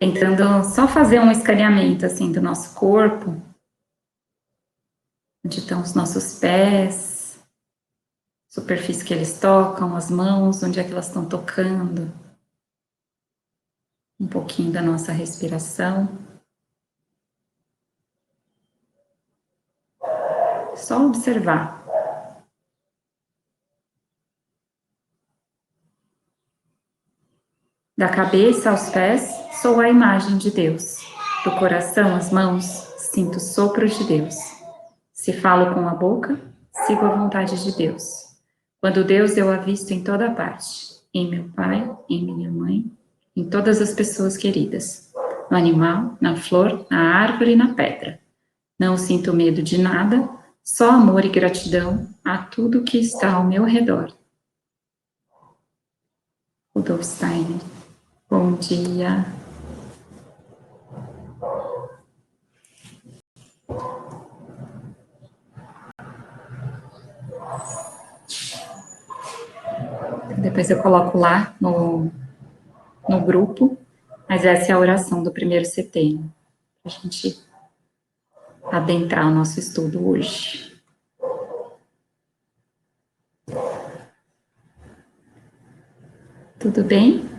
Tentando só fazer um escaneamento, assim, do nosso corpo, onde estão os nossos pés, superfície que eles tocam, as mãos, onde é que elas estão tocando, um pouquinho da nossa respiração. Só observar. Da cabeça aos pés, sou a imagem de Deus. Do coração às mãos, sinto o sopro de Deus. Se falo com a boca, sigo a vontade de Deus. Quando Deus eu avisto em toda parte, em meu pai, em minha mãe, em todas as pessoas queridas, no animal, na flor, na árvore e na pedra. Não sinto medo de nada, só amor e gratidão a tudo que está ao meu redor. Rudolf Steiner. Bom dia. Depois eu coloco lá no grupo, mas essa é a oração do 1º setembro, para a gente adentrar o nosso estudo hoje. Tudo bem?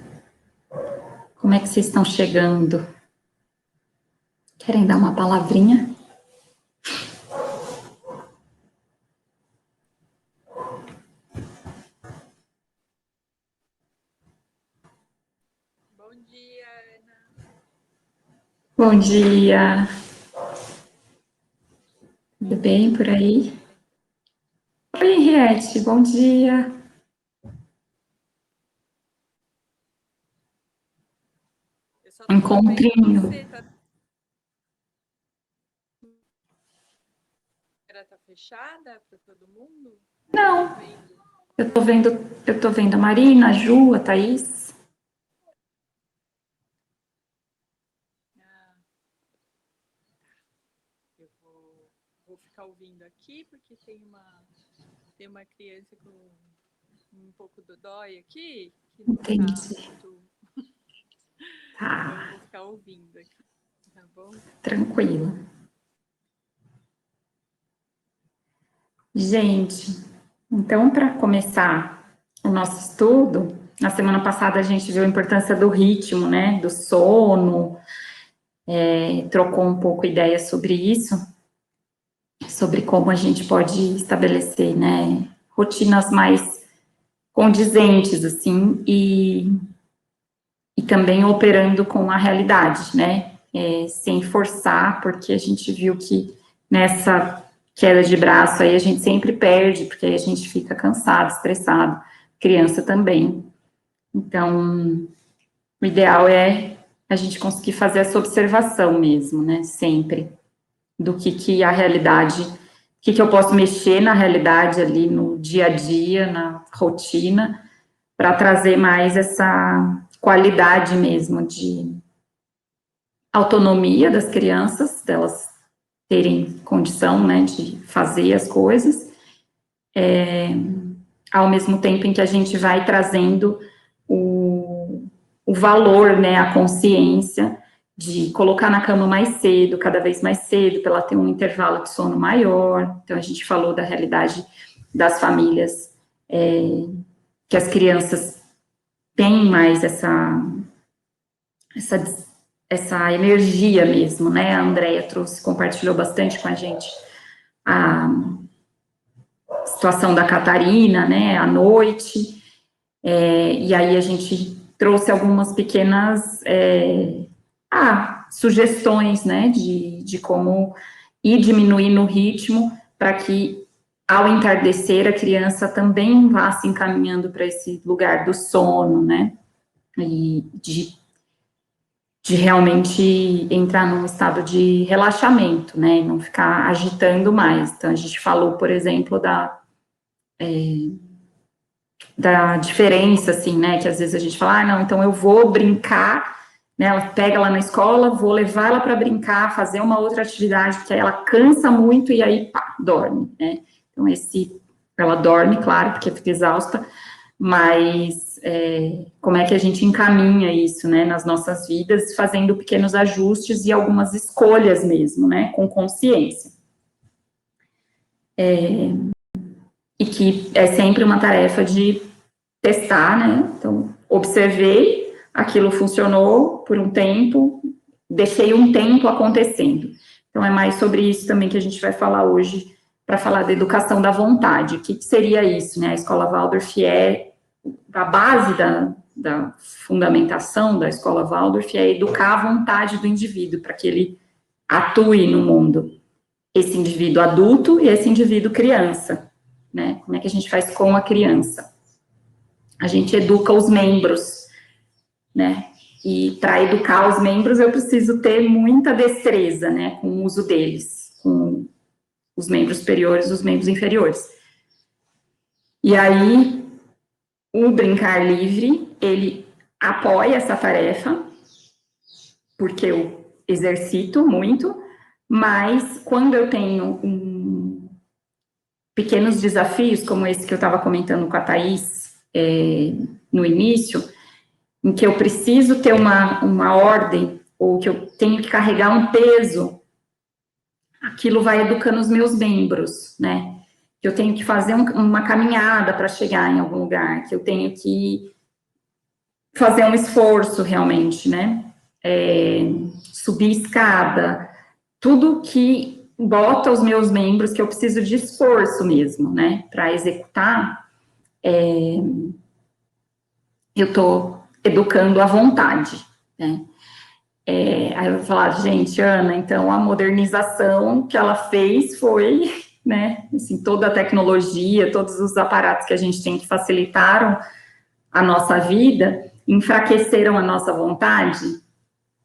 Como é que vocês estão chegando? Querem dar uma palavrinha? Bom dia, Ana. Bom dia. Tudo bem por aí? Oi, Henriette, bom dia. Encontrinho. Tá fechada para todo mundo? Não. Eu tô vendo a Marina, a Ju, a Thaís. Eu vou ficar ouvindo aqui, porque tem uma criança com um pouco dodói aqui, que não Entendi. tá muito... Tá. Então eu vou ficar ouvindo aqui, tá bom? Tranquilo. Gente, então, para começar o nosso estudo, na semana passada a gente viu a importância do ritmo, né, do sono, trocou um pouco ideia sobre isso, sobre como a gente pode estabelecer, né, rotinas mais condizentes, assim, e também operando com a realidade, né, sem forçar, porque a gente viu que nessa queda de braço aí a gente sempre perde, porque aí a gente fica cansado, estressado, criança também. Então, o ideal é a gente conseguir fazer essa observação mesmo, né, sempre, do que a realidade, o que eu posso mexer na realidade ali no dia a dia, na rotina, para trazer mais essa qualidade mesmo de autonomia das crianças, delas terem condição, né, de fazer as coisas, ao mesmo tempo em que a gente vai trazendo o valor, né, a consciência de colocar na cama mais cedo, cada vez mais cedo, para ela ter um intervalo de sono maior. Então, a gente falou da realidade das famílias, que as crianças têm mais essa energia mesmo, né? A Andrea compartilhou bastante com a gente a situação da Catarina, né? À noite, e aí a gente trouxe algumas pequenas sugestões, né? De como ir diminuindo o ritmo para que ao entardecer a criança também vá se encaminhando para esse lugar do sono, né? E de realmente entrar num estado de relaxamento, né, e não ficar agitando mais. Então, a gente falou, por exemplo, da diferença, assim, né, que às vezes a gente fala, não, então eu vou brincar, né, ela pega lá na escola, vou levar ela para brincar, fazer uma outra atividade, porque aí ela cansa muito e aí, pá, dorme, né. Então, ela dorme, claro, porque fica exausta, mas como é que a gente encaminha isso, né, nas nossas vidas, fazendo pequenos ajustes e algumas escolhas mesmo, né, com consciência. E que é sempre uma tarefa de testar, né, então, observei, aquilo funcionou por um tempo, deixei um tempo acontecendo. Então, é mais sobre isso também que a gente vai falar hoje, para falar da educação da vontade. O que seria isso, né, a Escola Waldorf a base da fundamentação da Escola Waldorf é educar a vontade do indivíduo, para que ele atue no mundo. Esse indivíduo adulto e esse indivíduo criança, né? Como é que a gente faz com a criança? A gente educa os membros, né? E para educar os membros eu preciso ter muita destreza, né? Com o uso deles, com os membros superiores e os membros inferiores. E aí, o Brincar Livre, ele apoia essa tarefa, porque eu exercito muito, mas quando eu tenho pequenos desafios, como esse que eu estava comentando com a Thaís no início, em que eu preciso ter uma ordem, ou que eu tenho que carregar um peso, aquilo vai educando os meus membros, né? Que eu tenho que fazer uma caminhada para chegar em algum lugar, que eu tenho que fazer um esforço realmente, né? Subir escada, tudo que bota os meus membros, que eu preciso de esforço mesmo, né? Para executar, eu estou educando à vontade, né? Aí eu vou falar, gente, Ana, então a modernização que ela fez foi, né, assim, toda a tecnologia, todos os aparatos que a gente tem que facilitaram a nossa vida, enfraqueceram a nossa vontade?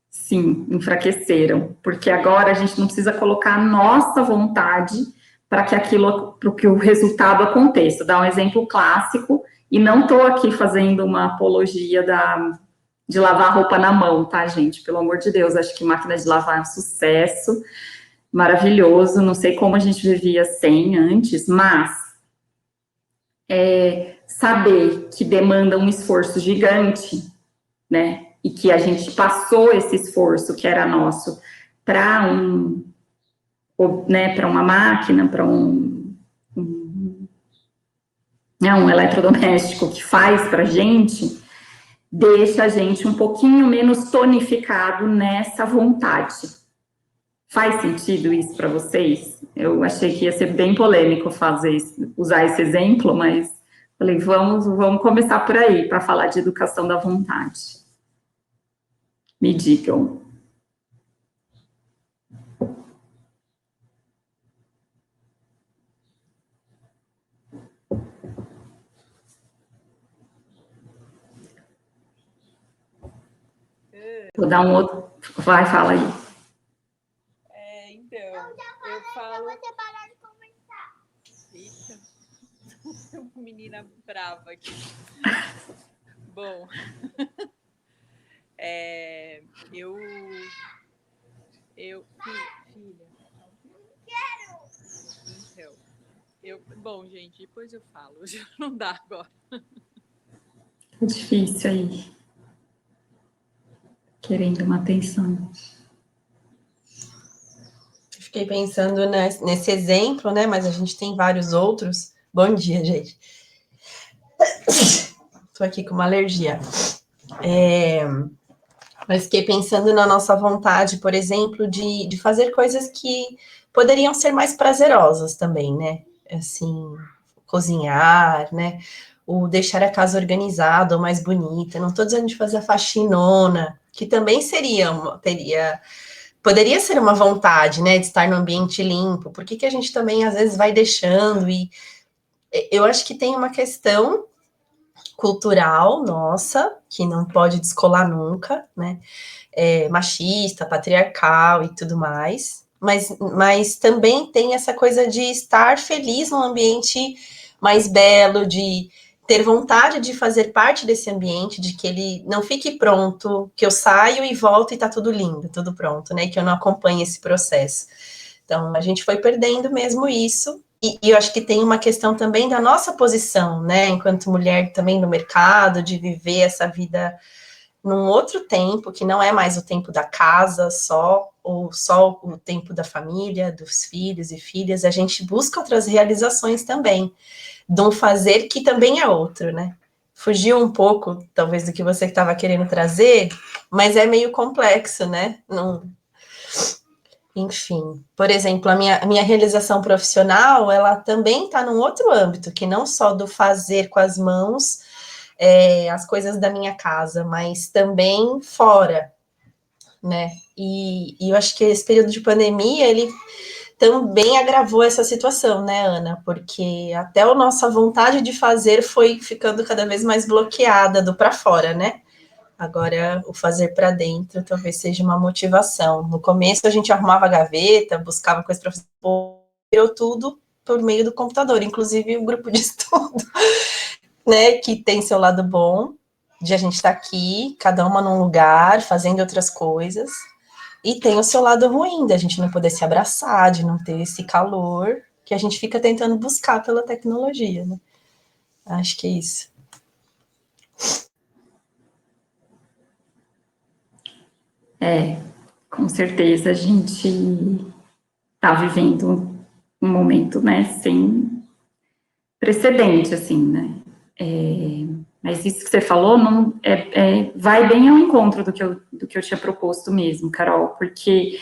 Sim, enfraqueceram, porque agora a gente não precisa colocar a nossa vontade para que o resultado aconteça. Vou dar um exemplo clássico, e não estou aqui fazendo uma apologia de lavar roupa na mão, tá, gente? Pelo amor de Deus, acho que máquina de lavar é um sucesso, maravilhoso, não sei como a gente vivia sem antes, mas saber que demanda um esforço gigante, né, e que a gente passou esse esforço que era nosso para para uma máquina, para um eletrodoméstico que faz para a gente, deixa a gente um pouquinho menos tonificado nessa vontade. Faz sentido isso para vocês? Eu achei que ia ser bem polêmico usar esse exemplo, mas falei, vamos começar por aí, para falar de educação da vontade. Me digam. Vou dar um outro... Vai, fala aí. Então, eu falo... Você parar de conversar. Eita. Menina brava aqui. Bom, filha. Não quero. Bom, gente, depois eu falo. Já não dá agora. É difícil aí. Querendo uma atenção. Fiquei pensando nesse exemplo, né? Mas a gente tem vários outros. Bom dia, gente. Estou aqui com uma alergia. Mas fiquei pensando na nossa vontade, por exemplo, de fazer coisas que poderiam ser mais prazerosas também, né? Assim, cozinhar, né? O deixar a casa organizada ou mais bonita. Não estou dizendo de fazer a faxinona, que também poderia ser uma vontade, né, de estar no ambiente limpo. Por que a gente também, às vezes, vai deixando? E eu acho que tem uma questão cultural nossa, que não pode descolar nunca, né, machista, patriarcal e tudo mais, mas também tem essa coisa de estar feliz num ambiente mais belo, de ter vontade de fazer parte desse ambiente, de que ele não fique pronto, que eu saio e volto e tá tudo lindo, tudo pronto, né, que eu não acompanhe esse processo. Então, a gente foi perdendo mesmo isso, E eu acho que tem uma questão também da nossa posição, né, enquanto mulher também no mercado, de viver essa vida num outro tempo, que não é mais o tempo da casa só, ou só o tempo da família, dos filhos e filhas, a gente busca outras realizações também, de um fazer que também é outro, né? Fugiu um pouco, talvez, do que você estava querendo trazer, mas é meio complexo, né? Não... Enfim, por exemplo, a minha realização profissional, ela também está num outro âmbito, que não só do fazer com as mãos as coisas da minha casa, mas também fora, né? E eu acho que esse período de pandemia, ele também agravou essa situação, né, Ana? Porque até a nossa vontade de fazer foi ficando cada vez mais bloqueada do para fora, né? Agora, o fazer para dentro talvez seja uma motivação. No começo, a gente arrumava a gaveta, buscava coisa para fazer, virou tudo por meio do computador, inclusive o grupo de estudo, né? Que tem seu lado bom, de a gente estar aqui, cada uma num lugar, fazendo outras coisas, e tem o seu lado ruim, da gente não poder se abraçar, de não ter esse calor que a gente fica tentando buscar pela tecnologia, né? Acho que é isso. Com certeza a gente está vivendo um momento, né, sem precedente, assim, né? Mas isso que você falou não, vai bem ao encontro do que eu tinha proposto mesmo, Carol, porque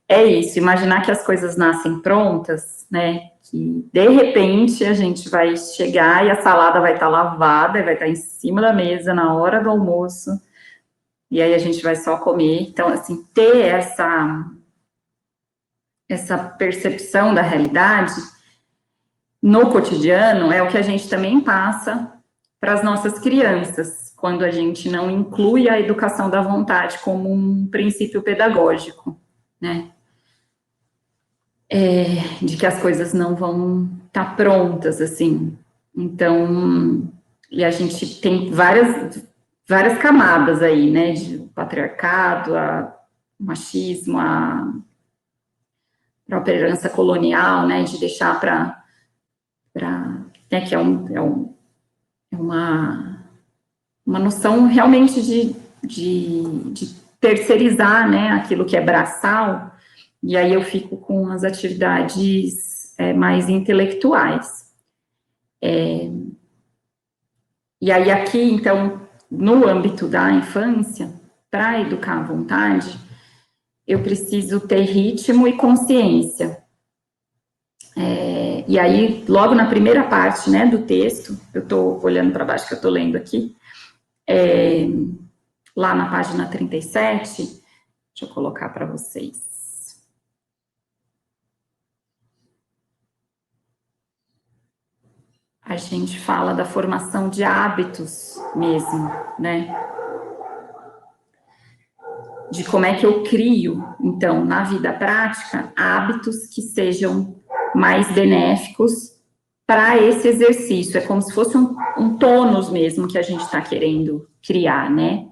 é isso, imaginar que as coisas nascem prontas, né? Que de repente a gente vai chegar e a salada vai estar lavada, vai estar em cima da mesa na hora do almoço, e aí a gente vai só comer. Então, assim, ter essa percepção da realidade no cotidiano é o que a gente também passa para as nossas crianças, quando a gente não inclui a educação da vontade como um princípio pedagógico, né? De que as coisas não vão estar prontas, assim. Então, e a gente tem várias camadas aí, né? De patriarcado, o machismo, a própria herança colonial, né? De deixar né, que é uma noção realmente de terceirizar, né, aquilo que é braçal, e aí eu fico com as atividades mais intelectuais. E aí aqui, então, no âmbito da infância, para educar à vontade, eu preciso ter ritmo e consciência. E aí, logo na primeira parte, né, do texto, eu estou olhando para baixo, que eu estou lendo aqui, lá na página 37, deixa eu colocar para vocês. A gente fala da formação de hábitos mesmo, né? De como é que eu crio, então, na vida prática, hábitos que sejam mais benéficos para esse exercício. É como se fosse um tônus mesmo que a gente está querendo criar, né?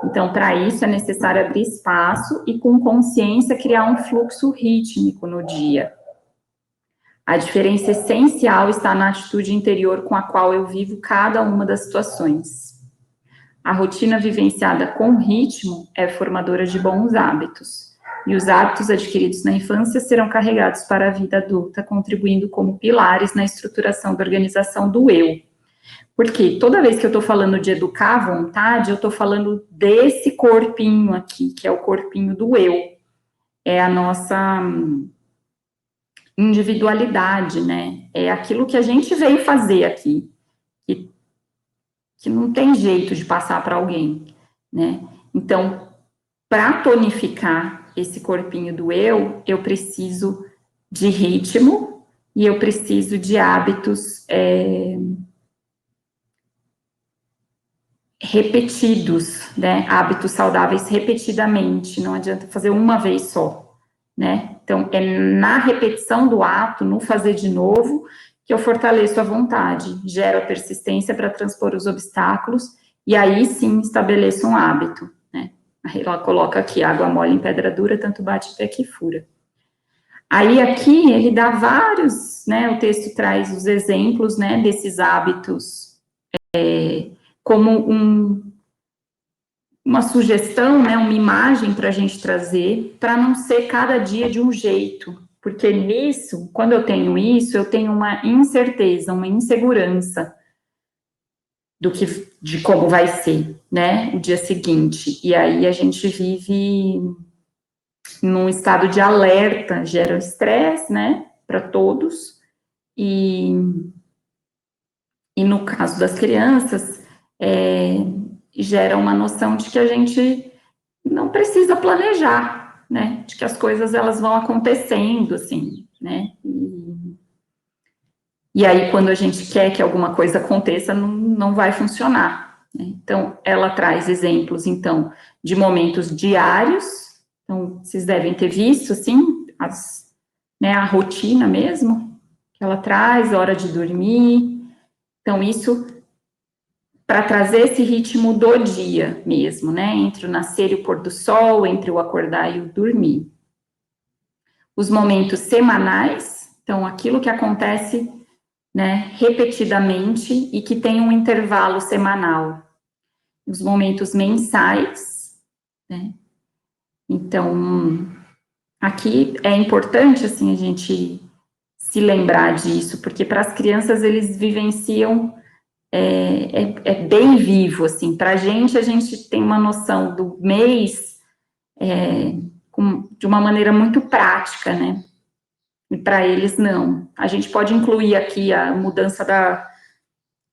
Então, para isso é necessário abrir espaço e, com consciência, criar um fluxo rítmico no dia. A diferença essencial está na atitude interior com a qual eu vivo cada uma das situações. A rotina vivenciada com ritmo é formadora de bons hábitos, e os hábitos adquiridos na infância serão carregados para a vida adulta, contribuindo como pilares na estruturação da organização do eu. Porque toda vez que eu estou falando de educar à vontade, eu estou falando desse corpinho aqui, que é o corpinho do eu. É a nossa individualidade, né? É aquilo que a gente veio fazer aqui, que não tem jeito de passar para alguém, né? Então, para tonificar esse corpinho do eu preciso de ritmo e eu preciso de hábitos repetidos, né? Hábitos saudáveis repetidamente, não adianta fazer uma vez só, né? Então, é na repetição do ato, no fazer de novo, que eu fortaleço a vontade, gero a persistência para transpor os obstáculos e aí sim estabeleço um hábito, né? Aí ela coloca aqui, água mole em pedra dura, tanto bate até que fura. Aí aqui ele dá vários, né, o texto traz os exemplos, né, desses hábitos como uma sugestão, né, uma imagem para a gente trazer, para não ser cada dia de um jeito, porque nisso, quando eu tenho isso, eu tenho uma incerteza, uma insegurança de como vai ser, né, o dia seguinte, e aí a gente vive num estado de alerta, gera estresse, né, para todos, e no caso das crianças, gera uma noção de que a gente não precisa planejar, né? De que as coisas elas vão acontecendo, assim, né? E aí, quando a gente quer que alguma coisa aconteça, não vai funcionar. Né? Então, ela traz exemplos, então, de momentos diários. Então, vocês devem ter visto, assim, né, a rotina mesmo, que ela traz, hora de dormir. Então, isso para trazer esse ritmo do dia mesmo, né? Entre o nascer e o pôr do sol, entre o acordar e o dormir. Os momentos semanais, então aquilo que acontece, né, repetidamente e que tem um intervalo semanal. Os momentos mensais, né? Então, aqui é importante, assim, a gente se lembrar disso, porque para as crianças eles vivenciam bem vivo, assim, para a gente tem uma noção do mês de uma maneira muito prática, né, e para eles não. A gente pode incluir aqui a mudança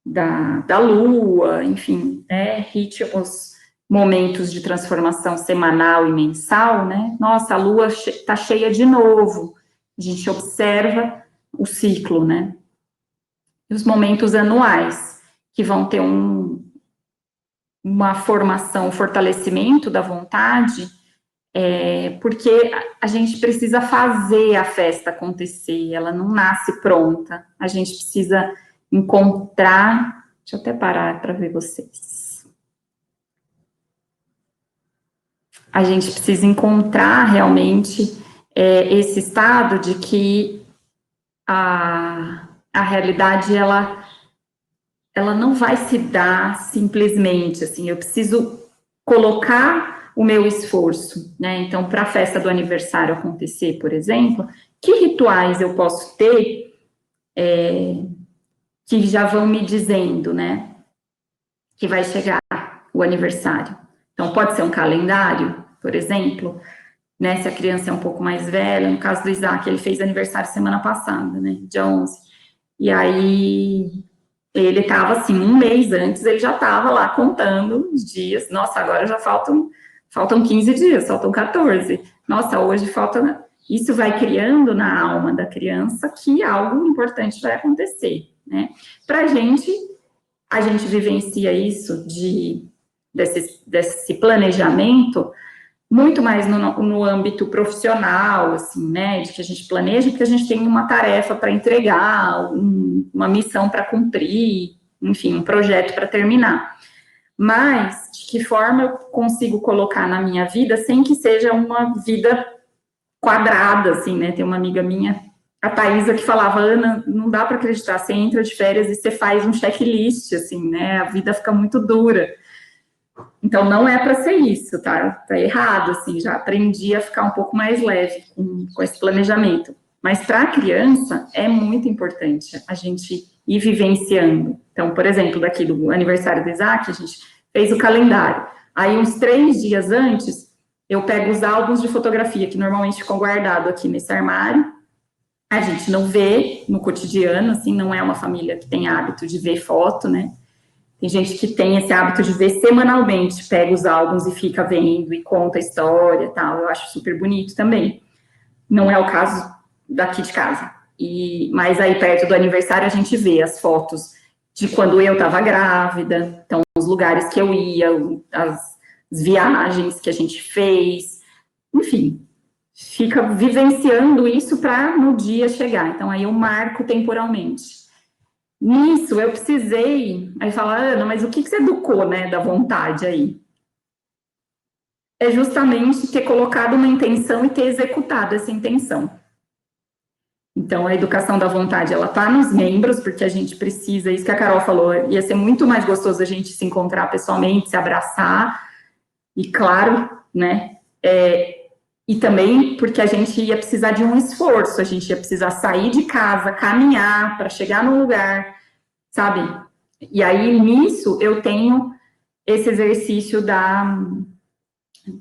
da lua, enfim, né, ritmos, momentos de transformação semanal e mensal, né, nossa, a lua está cheia de novo, a gente observa o ciclo, né, e os momentos anuais, que vão ter uma formação, um fortalecimento da vontade, porque a gente precisa fazer a festa acontecer, ela não nasce pronta, a gente precisa encontrar, deixa eu até parar para ver vocês, a gente precisa encontrar realmente esse estado de que a realidade, ela não vai se dar simplesmente, assim, eu preciso colocar o meu esforço, né? Então, para a festa do aniversário acontecer, por exemplo, que rituais eu posso ter que já vão me dizendo, né, que vai chegar o aniversário? Então, pode ser um calendário, por exemplo, né, se a criança é um pouco mais velha, no caso do Isaac, ele fez aniversário semana passada, né, dia 11, e aí ele estava assim, um mês antes, ele já estava lá contando os dias. Nossa, agora já faltam 15 dias, faltam 14. Nossa, hoje falta. Isso vai criando na alma da criança que algo importante vai acontecer, né? Para a gente vivencia isso desse planejamento muito mais no âmbito profissional, assim, né, de que a gente planeja, porque a gente tem uma tarefa para entregar, uma missão para cumprir, enfim, um projeto para terminar. Mas, de que forma eu consigo colocar na minha vida sem que seja uma vida quadrada, assim, né, tem uma amiga minha, a Thaisa, que falava, Ana, não dá para acreditar, você entra de férias e você faz um checklist, assim, né, a vida fica muito dura. Então, não é para ser isso, tá? Tá errado, assim, já aprendi a ficar um pouco mais leve com esse planejamento. Mas para a criança, é muito importante a gente ir vivenciando. Então, por exemplo, daqui do aniversário do Isaac, a gente fez o calendário. Aí, uns 3 dias antes, eu pego os álbuns de fotografia, que normalmente ficam guardados aqui nesse armário. A gente não vê no cotidiano, assim, não é uma família que tem hábito de ver foto, né? Tem gente que tem esse hábito de ver semanalmente, pega os álbuns e fica vendo e conta a história e tal. Eu acho super bonito também. Não é o caso daqui de casa. Mas aí, perto do aniversário, a gente vê as fotos de quando eu estava grávida, então, os lugares que eu ia, as viagens que a gente fez, enfim, fica vivenciando isso para no dia chegar. Então, aí eu marco temporalmente. Nisso, eu precisei, aí falar, Ana, mas o que você educou, né, da vontade aí? É justamente ter colocado uma intenção e ter executado essa intenção. Então, a educação da vontade, ela está nos membros, porque a gente precisa, isso que a Carol falou, ia ser muito mais gostoso a gente se encontrar pessoalmente, se abraçar, e claro, né, e também porque a gente ia precisar de um esforço, a gente ia precisar sair de casa, caminhar para chegar no lugar, sabe? E aí, nisso, eu tenho esse exercício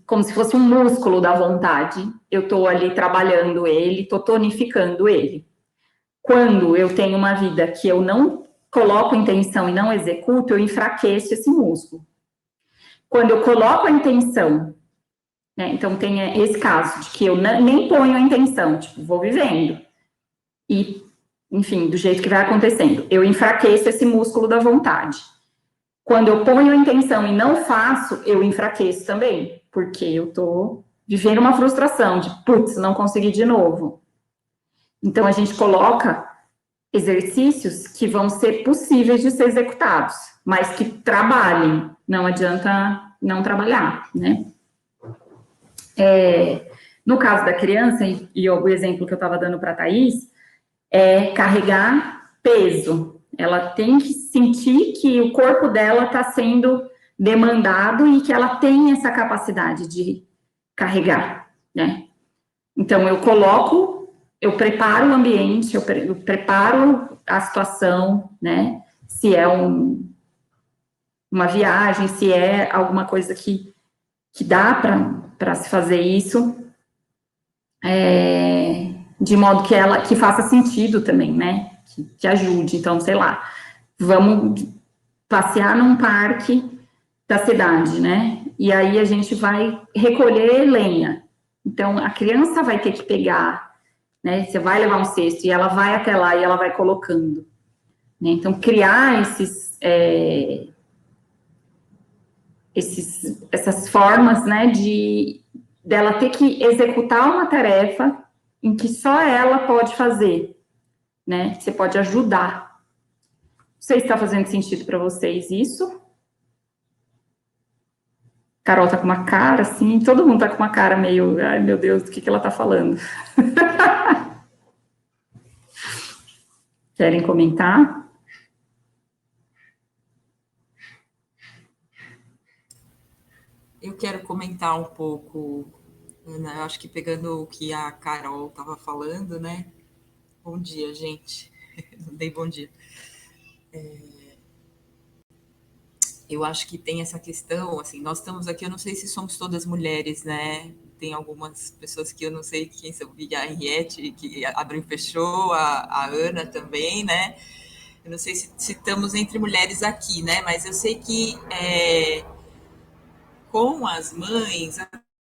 como se fosse um músculo da vontade, eu estou ali trabalhando ele, estou tonificando ele. Quando eu tenho uma vida que eu não coloco intenção e não executo, eu enfraqueço esse músculo. Quando eu coloco a intenção, né, então tem esse caso de que eu nem ponho a intenção, tipo, vou vivendo. E, enfim, do jeito que vai acontecendo, eu enfraqueço esse músculo da vontade. Quando eu ponho a intenção e não faço, eu enfraqueço também, porque eu tô vivendo uma frustração de, putz, não consegui de novo. Então, a gente coloca exercícios que vão ser possíveis de ser executados, mas que trabalhem, não adianta não trabalhar, né? No caso da criança, e o exemplo que eu estava dando para a Thaís, é carregar peso. Ela tem que sentir que o corpo dela está sendo demandado e que ela tem essa capacidade de carregar, né? Então, eu preparo o ambiente, eu preparo a situação, né? Se é uma viagem, se é alguma coisa que dá para se fazer isso, de modo que faça sentido também, né? Que ajude. Então, sei lá, vamos passear num parque da cidade, né? E aí a gente vai recolher lenha. Então, a criança vai ter que pegar, né? Você vai levar um cesto e ela vai até lá e ela vai colocando. Né? Então, criar essas formas, né, dela ter que executar uma tarefa em que só ela pode fazer, né? Você pode ajudar. Não sei se está fazendo sentido para vocês isso. Carol tá com uma cara assim, todo mundo tá com uma cara meio, ai meu Deus, do que ela tá falando? Querem comentar? Eu quero comentar um pouco, Ana, eu acho que pegando o que a Carol estava falando, né? Bom dia, gente. Não dei bom dia. Eu acho que tem essa questão, assim, nós estamos aqui, eu não sei se somos todas mulheres, né? Tem algumas pessoas que eu não sei quem são, a Henriette, que abriu e fechou, a Ana também, né? Eu não sei se estamos entre mulheres aqui, né? Mas eu sei que com as mães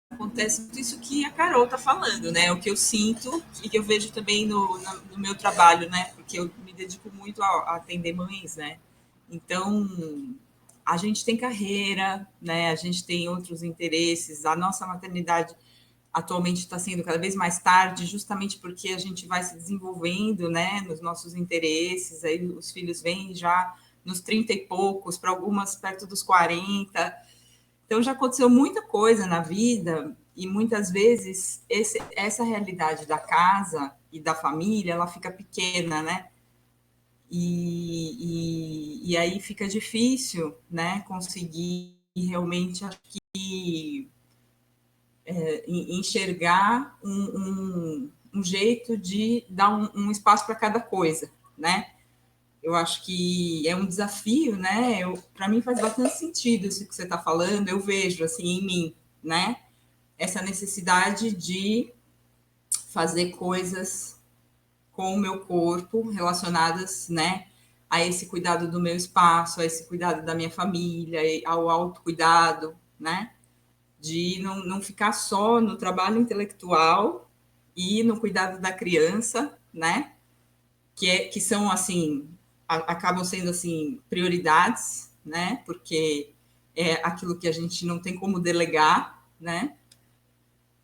acontece muito isso que a Carol está falando, né? O que eu sinto e que eu vejo também no meu trabalho, né? Porque eu me dedico muito a atender mães, né? Então, a gente tem carreira, né? A gente tem outros interesses. A nossa maternidade atualmente está sendo cada vez mais tarde, justamente porque a gente vai se desenvolvendo, né? Nos nossos interesses. Aí os filhos vêm já nos 30 e poucos, para algumas perto dos 40. Então, já aconteceu muita coisa na vida e muitas vezes essa realidade da casa e da família, ela fica pequena, né? E aí fica difícil, né, conseguir realmente enxergar um jeito de dar um espaço para cada coisa, né? Eu acho que é um desafio, né? Para mim faz bastante sentido isso que você está falando. Eu vejo assim em mim, né? Essa necessidade de fazer coisas com o meu corpo relacionadas, né? A esse cuidado do meu espaço, a esse cuidado da minha família, ao autocuidado, né? De não ficar só no trabalho intelectual e no cuidado da criança, né? Que são assim, acabam sendo assim prioridades, né? Porque é aquilo que a gente não tem como delegar, né?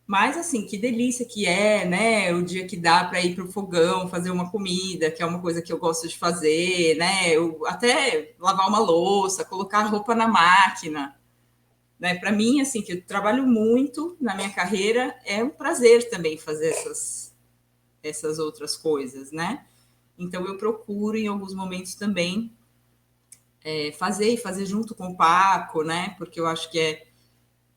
Mas assim, que delícia que é, né? O dia que dá para ir para o fogão, fazer uma comida, que é uma coisa que eu gosto de fazer, né? Até lavar uma louça, colocar roupa na máquina, né? Para mim, assim, que eu trabalho muito na minha carreira, é um prazer também fazer essas outras coisas, né? Então, eu procuro, em alguns momentos também, fazer junto com o Paco, né? Porque eu acho que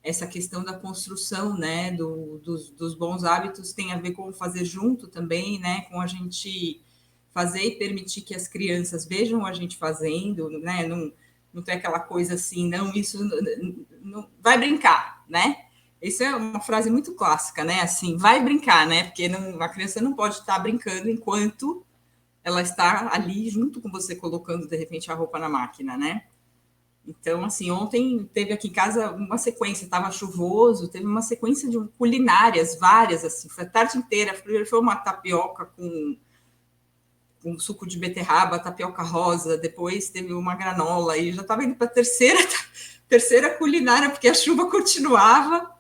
essa questão da construção, né? Dos bons hábitos tem a ver com fazer junto também, né? Com a gente fazer e permitir que as crianças vejam a gente fazendo, né? Não tem aquela coisa assim, não, isso não vai brincar, né? Isso é uma frase muito clássica, né? Assim, vai brincar, né? Porque a criança não pode estar brincando enquanto ela está ali junto com você, colocando, de repente, a roupa na máquina, né? Então, assim, ontem teve aqui em casa uma sequência, estava chuvoso, teve uma sequência de culinárias, várias, assim, foi a tarde inteira. Primeiro foi uma tapioca com suco de beterraba, tapioca rosa, depois teve uma granola, e já estava indo para a terceira culinária, porque a chuva continuava,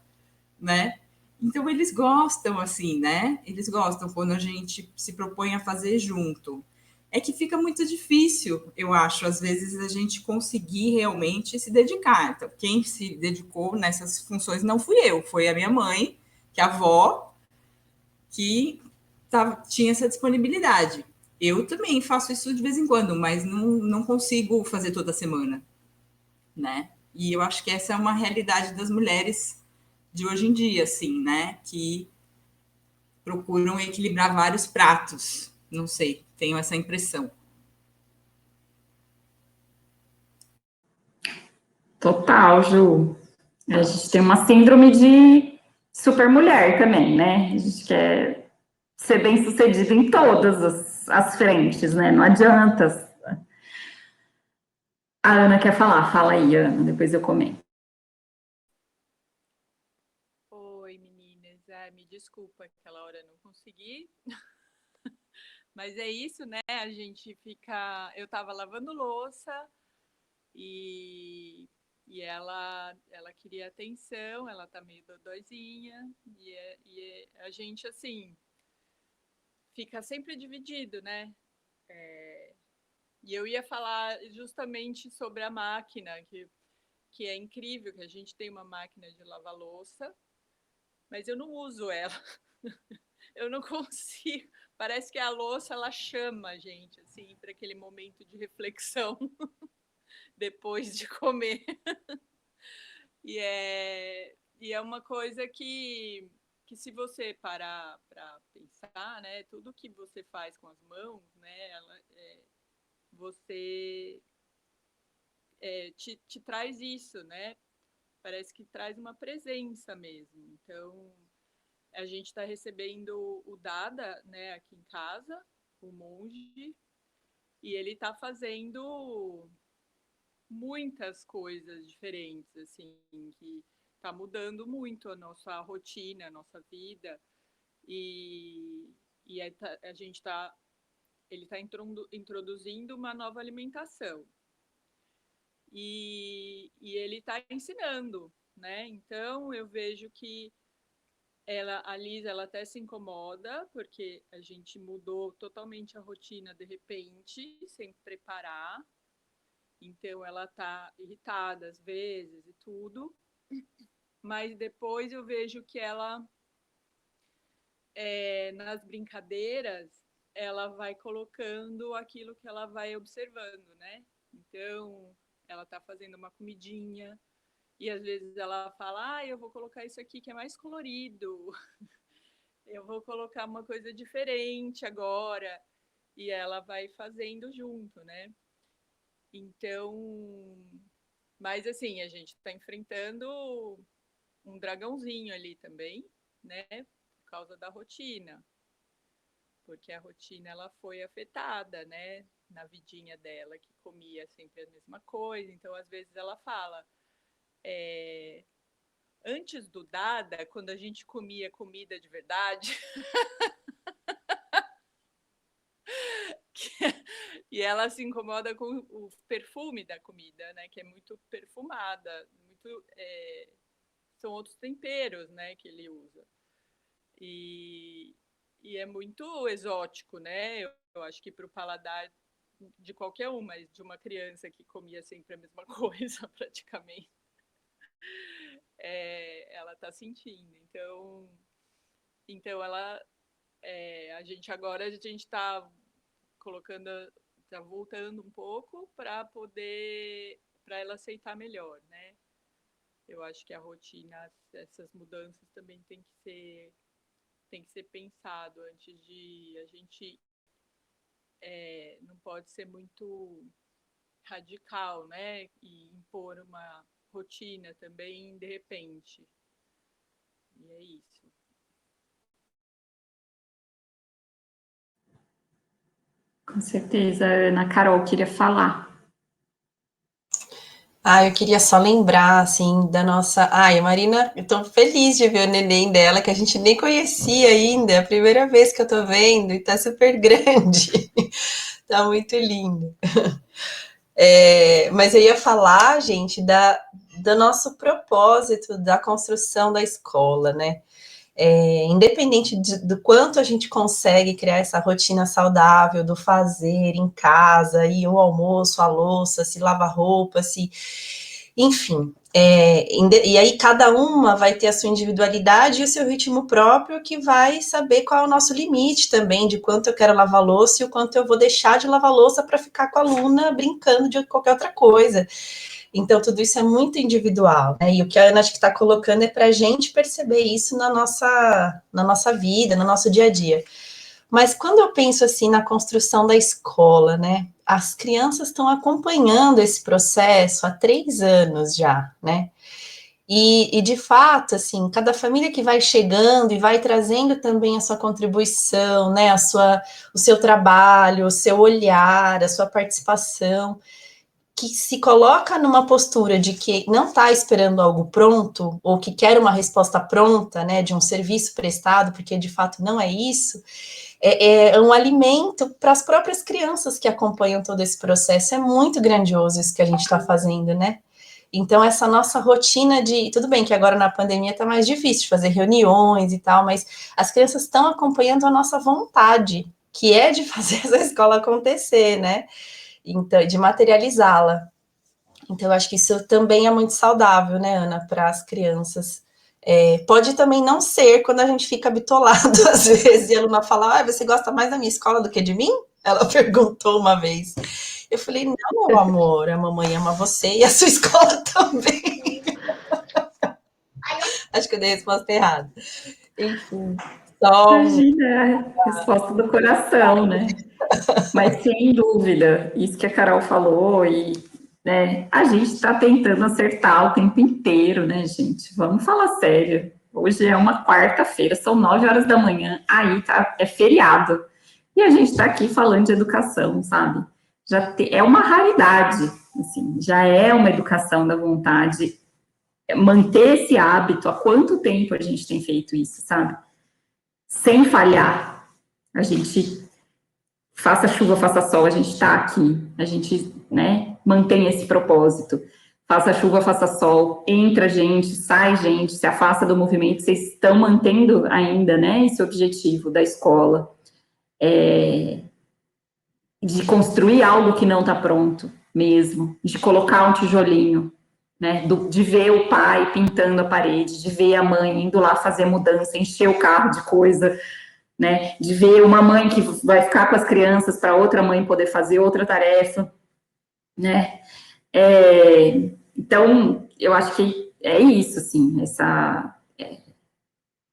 né? Então, eles gostam, assim, né? Eles gostam quando a gente se propõe a fazer junto. É que fica muito difícil, eu acho, às vezes, a gente conseguir realmente se dedicar. Então, quem se dedicou nessas funções não fui eu, foi a minha mãe, que é a avó, que tinha essa disponibilidade. Eu também faço isso de vez em quando, mas não consigo fazer toda semana, né? E eu acho que essa é uma realidade das mulheres de hoje em dia, assim, né? Que procuram equilibrar vários pratos. Não sei, tenho essa impressão. Total, Ju. A gente tem uma síndrome de supermulher também, né? A gente quer ser bem sucedida em todas as frentes, né? Não adianta. A Ana quer falar, fala aí, Ana, depois eu comento. Oi, meninas. Me desculpa, aquela hora eu não consegui. Mas é isso, né? A gente fica. Eu tava lavando louça e, ela queria atenção, ela tá meio dodóizinha, a gente, assim, fica sempre dividido, né? E eu ia falar justamente sobre a máquina, que é incrível, que a gente tem uma máquina de lavar louça, mas eu não uso ela. Eu não consigo. Parece que a louça ela chama a gente assim para aquele momento de reflexão depois de comer. E é uma coisa que se você parar para pensar, né, tudo que você faz com as mãos, né, você te traz isso, né? Parece que traz uma presença mesmo. Então, a gente está recebendo o Dada, né, aqui em casa, o monge, e ele está fazendo muitas coisas diferentes, assim, que está mudando muito a nossa rotina, a nossa vida, e a gente está, ele está introduzindo uma nova alimentação, e ele está ensinando, né? Então, eu vejo que a Liz, ela até se incomoda, porque a gente mudou totalmente a rotina de repente, sem preparar. Então, ela tá irritada às vezes e tudo. Mas depois eu vejo que ela, nas brincadeiras, ela vai colocando aquilo que ela vai observando, né? Então, ela tá fazendo uma comidinha, e às vezes ela fala, eu vou colocar isso aqui que é mais colorido. Eu vou colocar uma coisa diferente agora, e ela vai fazendo junto, né? Então, mas assim, a gente está enfrentando um dragãozinho ali também, né? Por causa da rotina, porque a rotina ela foi afetada, né? Na vidinha dela, que comia sempre a mesma coisa. Então, às vezes ela fala, antes do Dada, quando a gente comia comida de verdade, e ela se incomoda com o perfume da comida, né? Que é muito perfumada, são outros temperos, né? Que ele usa e, e é muito exótico, né? Eu acho que para o paladar de qualquer um, mas de uma criança que comia sempre a mesma coisa, praticamente, ela está sentindo. Então ela A gente está colocando, está voltando um pouco para ela aceitar melhor, né? Eu acho que a rotina, essas mudanças também tem que ser pensado antes de a gente não pode ser muito radical, né? E impor uma rotina também de repente. E é isso. Com certeza, Ana. Carol queria falar. Eu queria só lembrar, assim, da nossa... a Marina, eu tô feliz de ver o neném dela, que a gente nem conhecia ainda, é a primeira vez que eu tô vendo, e tá super grande. Tá muito lindo. Mas eu ia falar, gente, do nosso propósito da construção da escola, né? Independente do quanto a gente consegue criar essa rotina saudável do fazer em casa, e o almoço, a louça, se lava roupa, enfim. E aí cada uma vai ter a sua individualidade e o seu ritmo próprio, que vai saber qual é o nosso limite também, de quanto eu quero lavar louça e o quanto eu vou deixar de lavar louça para ficar com a aluna brincando de qualquer outra coisa. Então, tudo isso é muito individual, né? E o que a Ana acho que está colocando é para a gente perceber isso na nossa vida, no nosso dia a dia. Mas quando eu penso assim na construção da escola, né? As crianças estão acompanhando esse processo há 3 anos já, né? E de fato, assim, cada família que vai chegando e vai trazendo também a sua contribuição, né? O seu trabalho, o seu olhar, a sua participação, que se coloca numa postura de que não está esperando algo pronto, ou que quer uma resposta pronta, né, de um serviço prestado, porque de fato não é isso, é um alimento para as próprias crianças que acompanham todo esse processo. É muito grandioso isso que a gente está fazendo, né? Então, essa nossa rotina de... Tudo bem que agora na pandemia está mais difícil de fazer reuniões e tal, mas as crianças estão acompanhando a nossa vontade, que é de fazer essa escola acontecer, né? Então, de materializá-la. Então, eu acho que isso também é muito saudável, né, Ana, para as crianças. Pode também não ser quando a gente fica bitolado, às vezes, e a aluna fala, você gosta mais da minha escola do que de mim? Ela perguntou uma vez. Eu falei, não, meu amor, a mamãe ama você e a sua escola também. Acho que eu dei a resposta errada. Enfim, só... Imagina, é a resposta do coração, né? Mas sem dúvida, isso que a Carol falou, e né, a gente está tentando acertar o tempo inteiro, né, gente? Vamos falar sério. Hoje é uma quarta-feira, são 9 horas da manhã, aí é feriado. E a gente está aqui falando de educação, sabe? É uma raridade, assim, já é uma educação da vontade. Manter esse hábito, há quanto tempo a gente tem feito isso, sabe? Sem falhar. A gente, faça chuva, faça sol, a gente está aqui, a gente, né, mantém esse propósito. Faça chuva, faça sol, entra gente, sai gente, se afasta do movimento, vocês estão mantendo ainda, né, esse objetivo da escola, de construir algo que não está pronto mesmo, de colocar um tijolinho, né, de ver o pai pintando a parede, de ver a mãe indo lá fazer mudança, encher o carro de coisa, né, de ver uma mãe que vai ficar com as crianças para outra mãe poder fazer outra tarefa, né, então, eu acho que é isso, assim,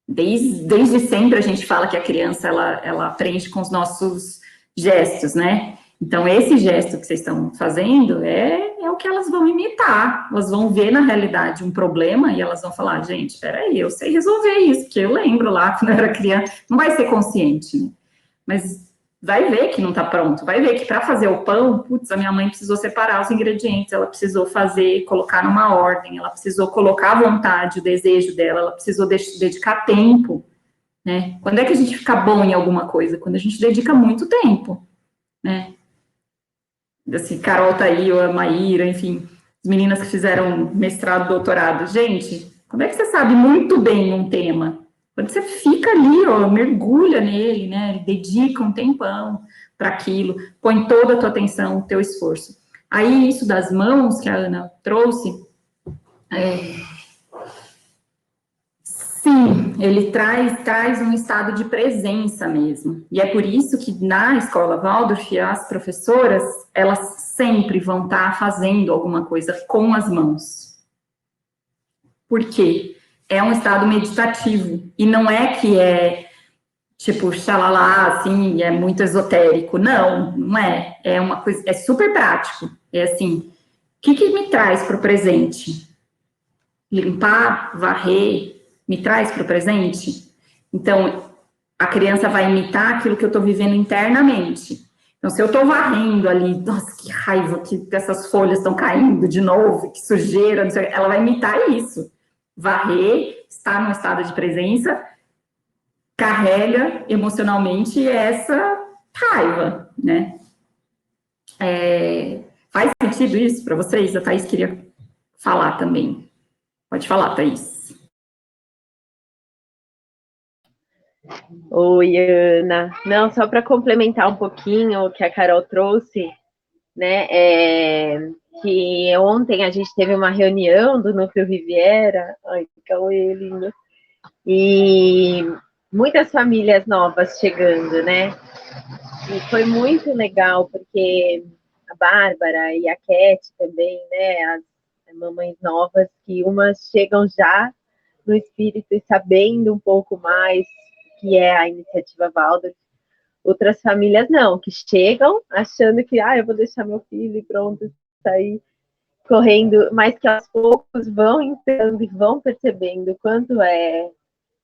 desde sempre a gente fala que a criança, ela aprende com os nossos gestos, né, então esse gesto que vocês estão fazendo é o que elas vão imitar, elas vão ver na realidade um problema e elas vão falar, gente, peraí, eu sei resolver isso, porque eu lembro lá quando eu era criança, não vai ser consciente, né? Mas vai ver que não está pronto, vai ver que para fazer o pão, putz, a minha mãe precisou separar os ingredientes, ela precisou fazer, colocar numa ordem, ela precisou colocar a vontade, o desejo dela, ela precisou dedicar tempo, né? Quando é que a gente fica bom em alguma coisa? Quando a gente dedica muito tempo, né? Assim, Carol tá aí, ou a Maíra, enfim, as meninas que fizeram mestrado, doutorado. Gente, como é que você sabe muito bem um tema? Quando você fica ali, ó, mergulha nele, né? Dedica um tempão para aquilo, põe toda a tua atenção, o teu esforço. Aí, isso das mãos que a Ana trouxe, sim, ele traz um estado de presença mesmo. E é por isso que na escola Waldorf, as professoras, elas sempre vão estar fazendo alguma coisa com as mãos. Por quê? É um estado meditativo. E não é que é, tipo, xalala, assim, é muito esotérico. Não, não é. É uma coisa, é super prático. É assim, o que me traz para o presente? Limpar, varrer, me traz para o presente? Então, a criança vai imitar aquilo que eu estou vivendo internamente. Então, se eu estou varrendo ali, nossa, que raiva que essas folhas estão caindo de novo, que sujeira, não sei, ela vai imitar isso. Varrer, estar num estado de presença, carrega emocionalmente essa raiva, né? Faz sentido isso para vocês? A Thaís queria falar também. Pode falar, Thaís. Oi, Ana. Não, só para complementar um pouquinho o que a Carol trouxe, né? Que ontem a gente teve uma reunião do Núcleo Riviera. Ai, que Cauê, lindo. E muitas famílias novas chegando, né? E foi muito legal, porque a Bárbara e a Cat também, né? As mamães novas, que umas chegam já no espírito e sabendo um pouco mais que é a iniciativa Waldorf. Outras famílias não, que chegam achando que eu vou deixar meu filho e pronto, sair correndo, mas que aos poucos vão entrando e vão percebendo o quanto é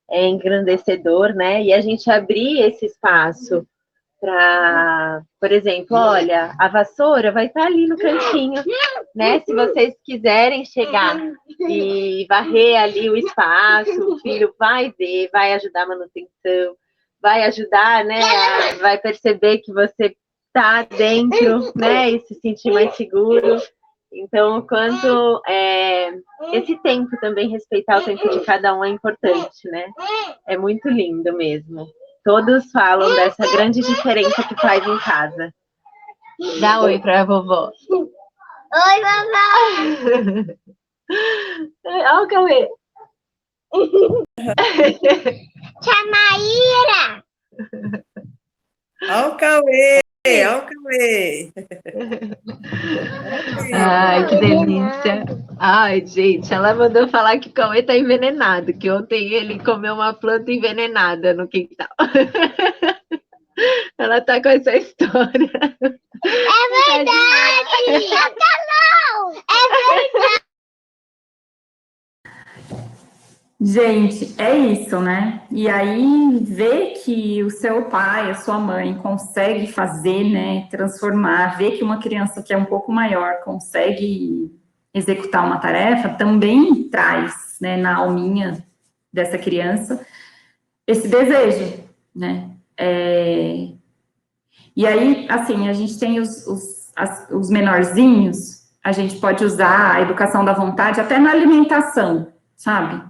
engrandecedor, né? E a gente abrir esse espaço para, por exemplo, olha, a vassoura vai estar ali no cantinho, né? Se vocês quiserem chegar e varrer ali o espaço, o filho vai ver, vai ajudar a manutenção, vai ajudar, né? Vai perceber que você está dentro, né? E se sentir mais seguro. Então, o quanto esse tempo também, respeitar o tempo de cada um é importante, né? É muito lindo mesmo. Todos falam dessa grande diferença que faz em casa. Dá oi pra vovó. Oi, vovó! Olha o Cauê. Tia Maíra! Olha o Cauê! Olha o Cauê! Ai, que delícia! Ai, gente, ela mandou falar que o Cauê tá envenenado, que ontem ele comeu uma planta envenenada no quintal. Ela tá com essa história. É verdade! É verdade! Gente, é isso, né? E aí, ver que o seu pai, a sua mãe consegue fazer, né? Transformar, ver que uma criança que é um pouco maior consegue executar uma tarefa, também traz, né, na alminha dessa criança esse desejo, né? E aí, assim, a gente tem os menorzinhos, a gente pode usar a educação da vontade até na alimentação, sabe?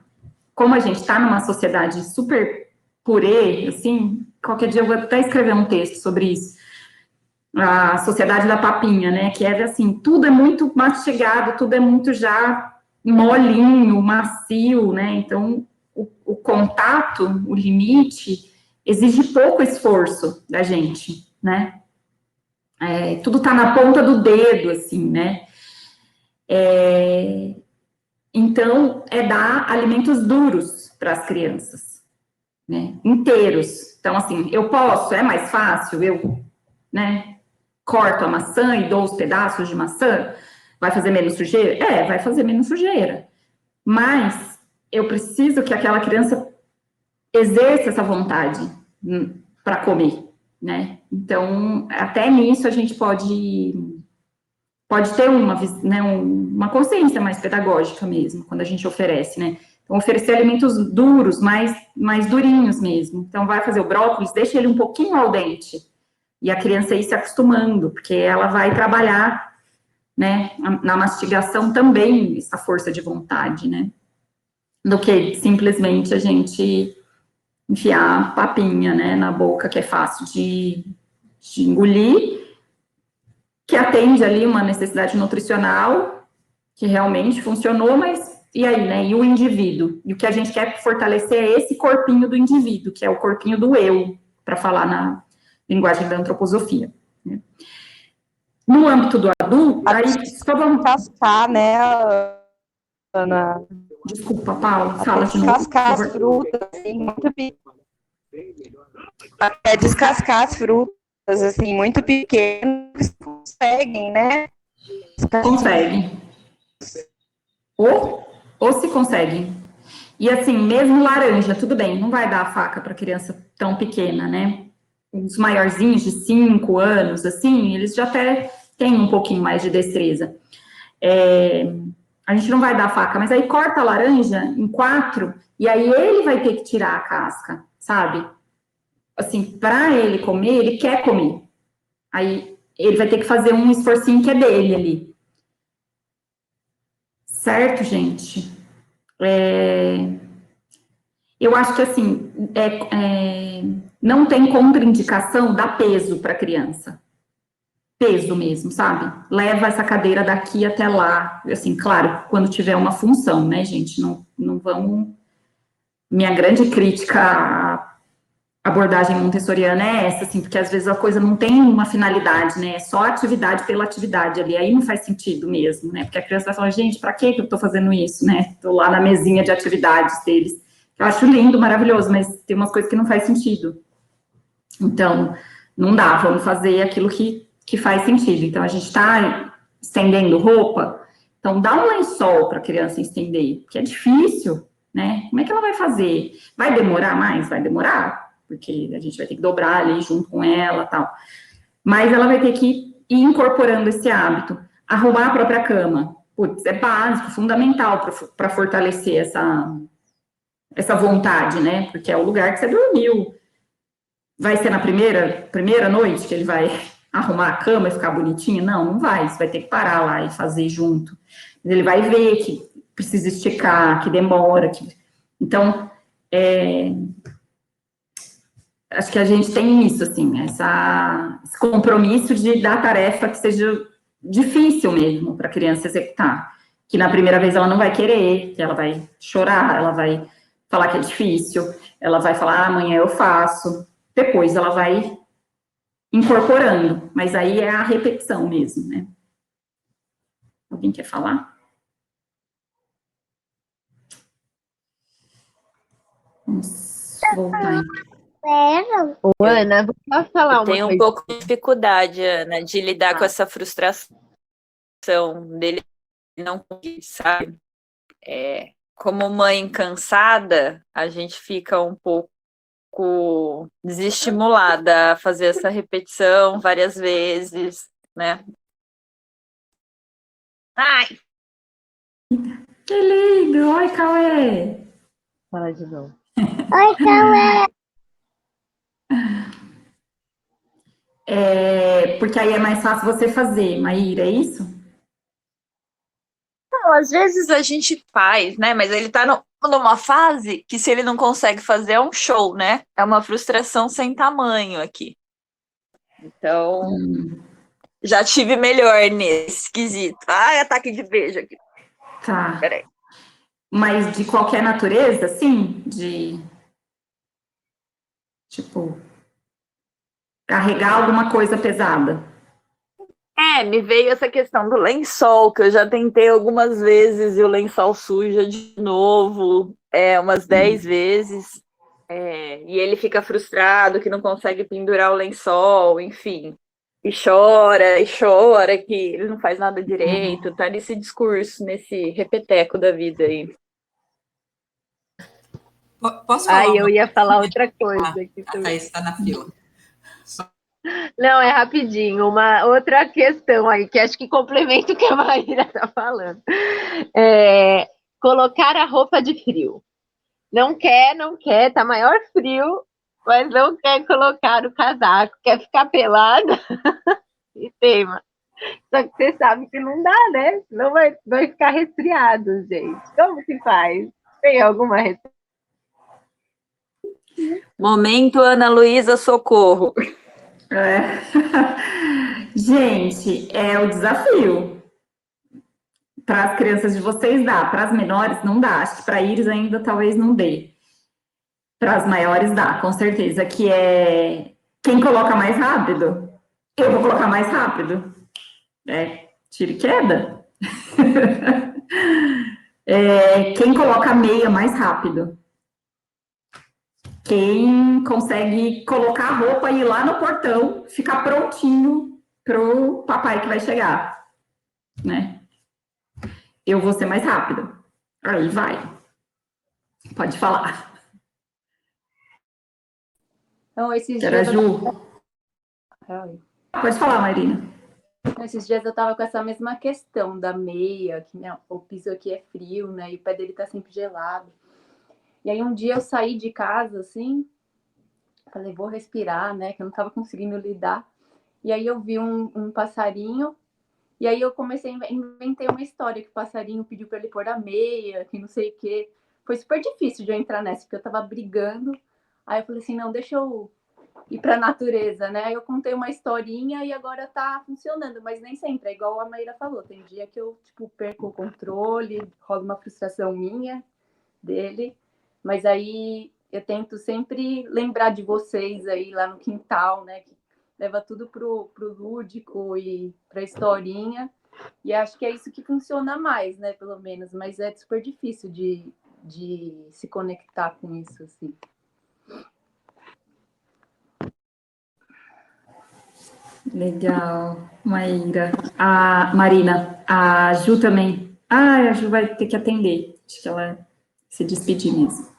Como a gente está numa sociedade super purê, assim, qualquer dia eu vou até escrever um texto sobre isso, a sociedade da papinha, né, que é assim, tudo é muito mastigado, tudo é muito já molinho, macio, né, então o contato, o limite, exige pouco esforço da gente, né, tudo tá na ponta do dedo, assim, né, então, dar alimentos duros para as crianças, né, inteiros. Então, assim, eu posso, é mais fácil, eu, né, corto a maçã e dou os pedaços de maçã, vai fazer menos sujeira? Vai fazer menos sujeira. Mas eu preciso que aquela criança exerça essa vontade para comer, né? Então, até nisso a gente pode ter uma consciência mais pedagógica mesmo, quando a gente oferece, né? Então, oferecer alimentos duros, mais durinhos mesmo. Então, vai fazer o brócolis, deixa ele um pouquinho al dente, e a criança ir se acostumando, porque ela vai trabalhar, né, na mastigação também, essa força de vontade, né? Do que simplesmente a gente enfiar papinha, né, na boca, que é fácil de engolir, que atende ali uma necessidade nutricional, que realmente funcionou, mas e aí, né? E o indivíduo? E o que a gente quer fortalecer é esse corpinho do indivíduo, que é o corpinho do eu, para falar na linguagem da antroposofia. Né? No âmbito do adulto, aí só vamos Descascar, né, Ana? Desculpa, Paula, Até fala de novo, por descascar as favor. frutas, assim, até descascar as frutas, assim, muito pequenas, conseguem, né? Consegue. Ou se consegue. E assim, mesmo laranja, tudo bem, não vai dar a faca para criança tão pequena, né? Os maiorzinhos de 5 anos, assim, eles já até têm um pouquinho mais de destreza. A gente não vai dar a faca, mas aí corta a laranja em 4, e aí ele vai ter que tirar a casca, sabe? Assim, para ele comer, ele quer comer. Aí ele vai ter que fazer um esforcinho que é dele ali. Certo, gente? Eu acho que, assim, não tem contraindicação dar peso para criança. Peso mesmo, sabe? Leva essa cadeira daqui até lá. Assim, claro, quando tiver uma função, né, gente? Não vamos... Minha grande crítica à abordagem montessoriana é essa, assim, porque às vezes a coisa não tem uma finalidade, né? É só atividade pela atividade ali. Aí não faz sentido mesmo, né? Porque a criança vai falar, gente, para que eu estou fazendo isso, né? Estou lá na mesinha de atividades deles. Eu acho lindo, maravilhoso, mas tem umas coisas que não faz sentido. Então, não dá, vamos fazer aquilo que faz sentido. Então, a gente está estendendo roupa, então dá um lençol para a criança estender, que é difícil, né? Como é que ela vai fazer? Vai demorar mais? Vai demorar, porque a gente vai ter que dobrar ali junto com ela e tal. Mas ela vai ter que ir incorporando esse hábito. Arrumar a própria cama, putz, é básico, fundamental para fortalecer essa vontade, né? Porque é o lugar que você dormiu. Vai ser na primeira noite que ele vai arrumar a cama e ficar bonitinho? Não, não vai. Você vai ter que parar lá e fazer junto. Ele vai ver que precisa esticar, que demora. Então, acho que a gente tem isso, assim, esse compromisso de dar tarefa que seja difícil mesmo para a criança executar. Que na primeira vez ela não vai querer, que ela vai chorar, ela vai falar que é difícil, ela vai falar, amanhã eu faço. Depois ela vai incorporando, mas aí é a repetição mesmo, né? Alguém quer falar? Vamos voltar. Ô, Ana, posso falar Eu uma tenho um coisa? pouco de dificuldade, Ana, de lidar com essa frustração dele não conseguir, sabe? Como mãe cansada, a gente fica um pouco desestimulada a fazer essa repetição várias vezes, né? Ai! Que lindo! Oi, Cauê! Fala de novo. Oi, Cauê. Porque aí é mais fácil você fazer, Maíra, é isso? Não, às vezes a gente faz, né? Mas ele tá numa fase que se ele não consegue fazer é um show, né? É uma frustração sem tamanho aqui. Então, já tive melhor nesse quesito. Ai, ataque de beijo aqui. Tá. Peraí. Mas de qualquer natureza, sim? Tipo, carregar alguma coisa pesada. Me veio essa questão do lençol, que eu já tentei algumas vezes e o lençol suja de novo, umas 10 vezes. E ele fica frustrado que não consegue pendurar o lençol, enfim. E chora, que ele não faz nada direito, tá nesse discurso, nesse repeteco da vida aí. Posso falar? Eu ia falar outra coisa. A Thaís está na fila. Não, é rapidinho. Uma outra questão aí, que acho que complementa o que a Maíra está falando. Colocar a roupa de frio. Não quer, tá maior frio, mas não quer colocar o casaco, quer ficar pelada e teima. Só que você sabe que não dá, né? Não vai ficar resfriado, gente. Como que faz? Tem alguma receita? Momento, Ana Luísa, socorro. Gente, é o desafio. para as crianças de vocês dá, para as menores não dá, acho que para Iris ainda talvez não dê. Para as maiores dá, com certeza, que é quem coloca mais rápido, eu vou colocar mais rápido. Tiro e queda. Quem coloca a meia mais rápido. Quem consegue colocar a roupa e ir lá no portão, ficar prontinho pro papai que vai chegar, né? Eu vou ser mais rápido. Aí vai. Pode falar. Então, esses Era dias Ju. Pode falar, Marina. Esses dias eu tava com essa mesma questão da meia, que o piso aqui é frio, né? E o pé dele tá sempre gelado. E aí um dia eu saí de casa, assim, falei, vou respirar, né? Que eu não tava conseguindo lidar. E aí eu vi um passarinho, e aí eu inventei uma história que o passarinho pediu para ele pôr a meia, que não sei o quê. Foi super difícil de eu entrar nessa, porque eu tava brigando. Aí eu falei assim, não, deixa eu ir para a natureza, né? Aí eu contei uma historinha e agora tá funcionando, mas nem sempre, é igual a Maíra falou, tem dia que eu, tipo, perco o controle, rola uma frustração minha, dele, mas aí eu tento sempre lembrar de vocês aí lá no quintal, né? Que leva tudo pro lúdico e pra historinha, e acho que é isso que funciona mais, né? Pelo menos, mas é super difícil de se conectar com isso, assim. Legal, Maíra. A Marina, a Ju também. A Ju vai ter que atender. Acho que ela se despedir mesmo.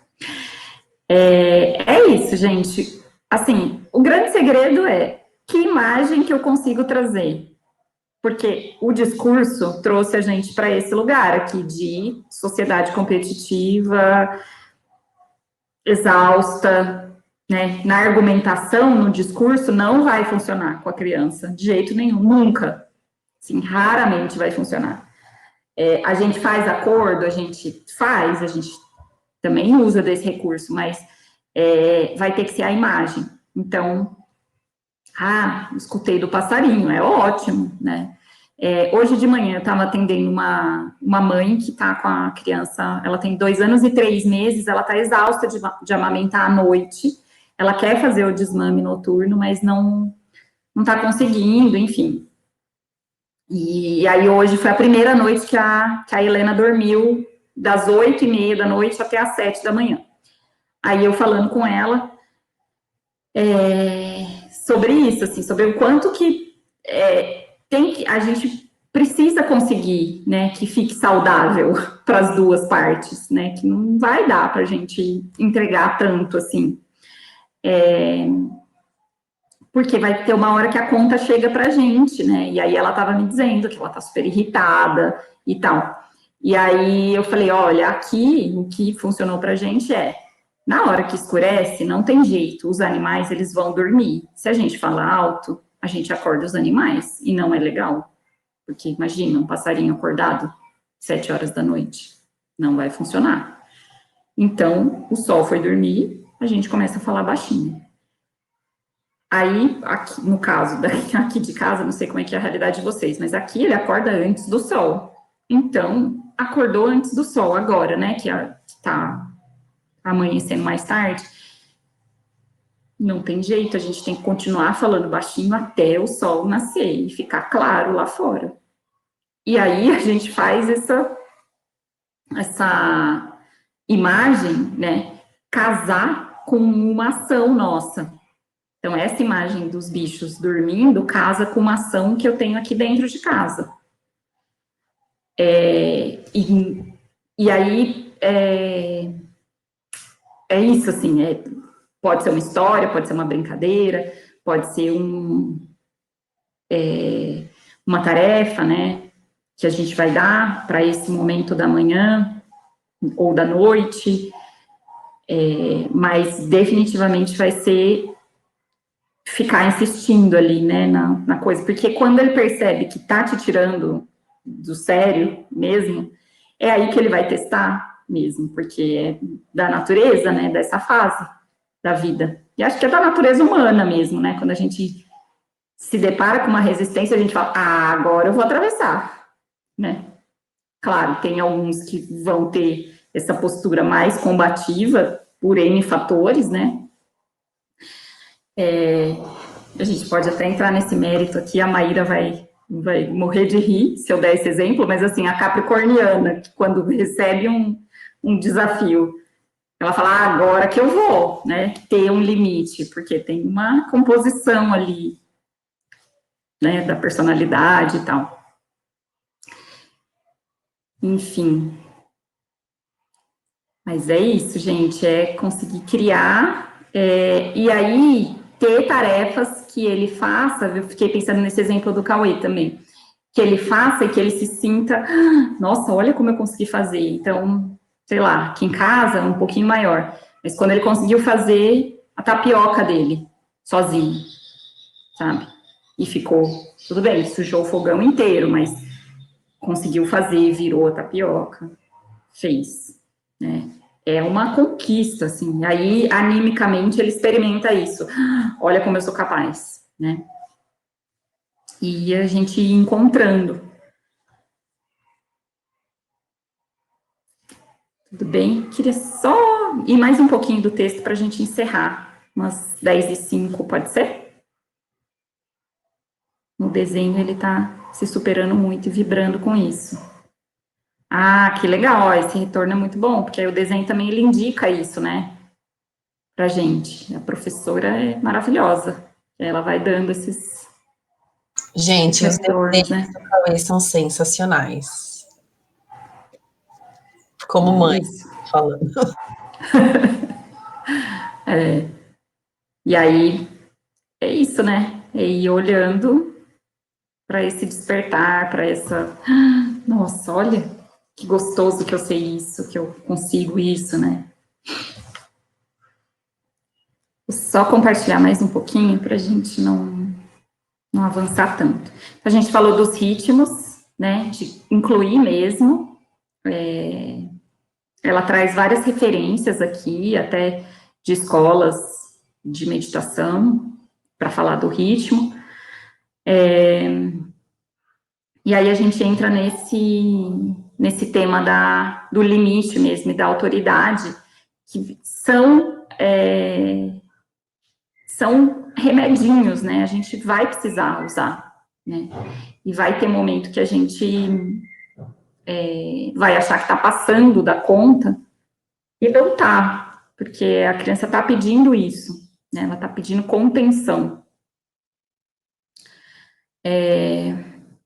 É isso, gente. Assim, o grande segredo é que imagem que eu consigo trazer. Porque o discurso trouxe a gente para esse lugar aqui de sociedade competitiva, exausta, né? Na argumentação, no discurso, não vai funcionar com a criança, de jeito nenhum, nunca. Assim, raramente vai funcionar. A gente faz acordo, a gente também usa desse recurso, mas vai ter que ser a imagem. Então, escutei do passarinho, é ótimo, né? Hoje de manhã eu estava atendendo uma mãe que está com a criança, ela tem 2 anos e 3 meses, ela está exausta de amamentar à noite, ela quer fazer o desmame noturno, mas não está conseguindo, enfim. E aí hoje foi a primeira noite que a Helena dormiu, das 8h30 da noite até as 7 da manhã. Aí eu falando com ela sobre isso, assim, sobre o quanto que a gente precisa conseguir, né, que fique saudável para as duas partes, né, que não vai dar para a gente entregar tanto, assim, porque vai ter uma hora que a conta chega para a gente, né, e aí ela estava me dizendo que ela está super irritada e tal, e aí eu falei, olha, aqui, o que funcionou para a gente na hora que escurece, não tem jeito, os animais, eles vão dormir, se a gente fala alto, a gente acorda os animais, e não é legal. Porque imagina, um passarinho acordado 7 horas da noite. Não vai funcionar. Então, o sol foi dormir, a gente começa a falar baixinho. Aí, aqui, no caso aqui de casa, não sei como é que é a realidade de vocês, mas aqui ele acorda antes do sol. Então, acordou antes do sol agora, né, que tá amanhecendo mais tarde. Não tem jeito, a gente tem que continuar falando baixinho até o sol nascer e ficar claro lá fora. E aí a gente faz essa imagem, né, casar com uma ação nossa. Então, essa imagem dos bichos dormindo casa com uma ação que eu tenho aqui dentro de casa. E aí, é isso, assim, pode ser uma história, pode ser uma brincadeira, pode ser uma tarefa, né, que a gente vai dar para esse momento da manhã ou da noite, mas definitivamente vai ser ficar insistindo ali, né, na coisa, porque quando ele percebe que tá te tirando do sério mesmo, é aí que ele vai testar mesmo, porque é da natureza, né, dessa fase da vida. E acho que é da natureza humana mesmo, né, quando a gente se depara com uma resistência, a gente fala, agora eu vou atravessar, né. Claro, tem alguns que vão ter essa postura mais combativa por N fatores, né? A gente pode até entrar nesse mérito aqui, a Maíra vai morrer de rir se eu der esse exemplo, mas assim, a capricorniana, que quando recebe um desafio, ela fala, agora que eu vou, né, ter um limite, porque tem uma composição ali, né, da personalidade e tal. Enfim. Mas é isso, gente, é conseguir criar, e aí ter tarefas que ele faça, eu fiquei pensando nesse exemplo do Cauê também, que ele faça e que ele se sinta, nossa, olha como eu consegui fazer. Então, sei lá, aqui em casa, um pouquinho maior, mas quando ele conseguiu fazer a tapioca dele, sozinho, sabe? E ficou, tudo bem, sujou o fogão inteiro, mas conseguiu fazer, virou a tapioca, fez, né? É uma conquista, assim, aí, animicamente, ele experimenta isso. Olha como eu sou capaz, né? E a gente ir encontrando. Tudo bem? Queria só ir mais um pouquinho do texto para a gente encerrar. Umas 10h05, pode ser? No desenho ele está se superando muito e vibrando com isso. Ah, que legal, ó, esse retorno é muito bom, porque aí o desenho também ele indica isso, né? Pra gente. A professora é maravilhosa. Ela vai dando esses Gente, os retornos, desenhos né? do Cauê são sensacionais. Como mãe, Isso. falando. E aí, é isso, né? É ir olhando para esse despertar, para essa... Nossa, olha, que gostoso que eu sei isso, que eu consigo isso, né? Vou só compartilhar mais um pouquinho para a gente não avançar tanto. A gente falou dos ritmos, né, de incluir mesmo, ela traz várias referências aqui, até de escolas de meditação, para falar do ritmo, e aí a gente entra nesse tema do limite mesmo, e da autoridade, que são remedinhos, né, a gente vai precisar usar, né, e vai ter momento que a gente vai achar que está passando da conta, e não está, porque a criança está pedindo isso, né, ela está pedindo contenção.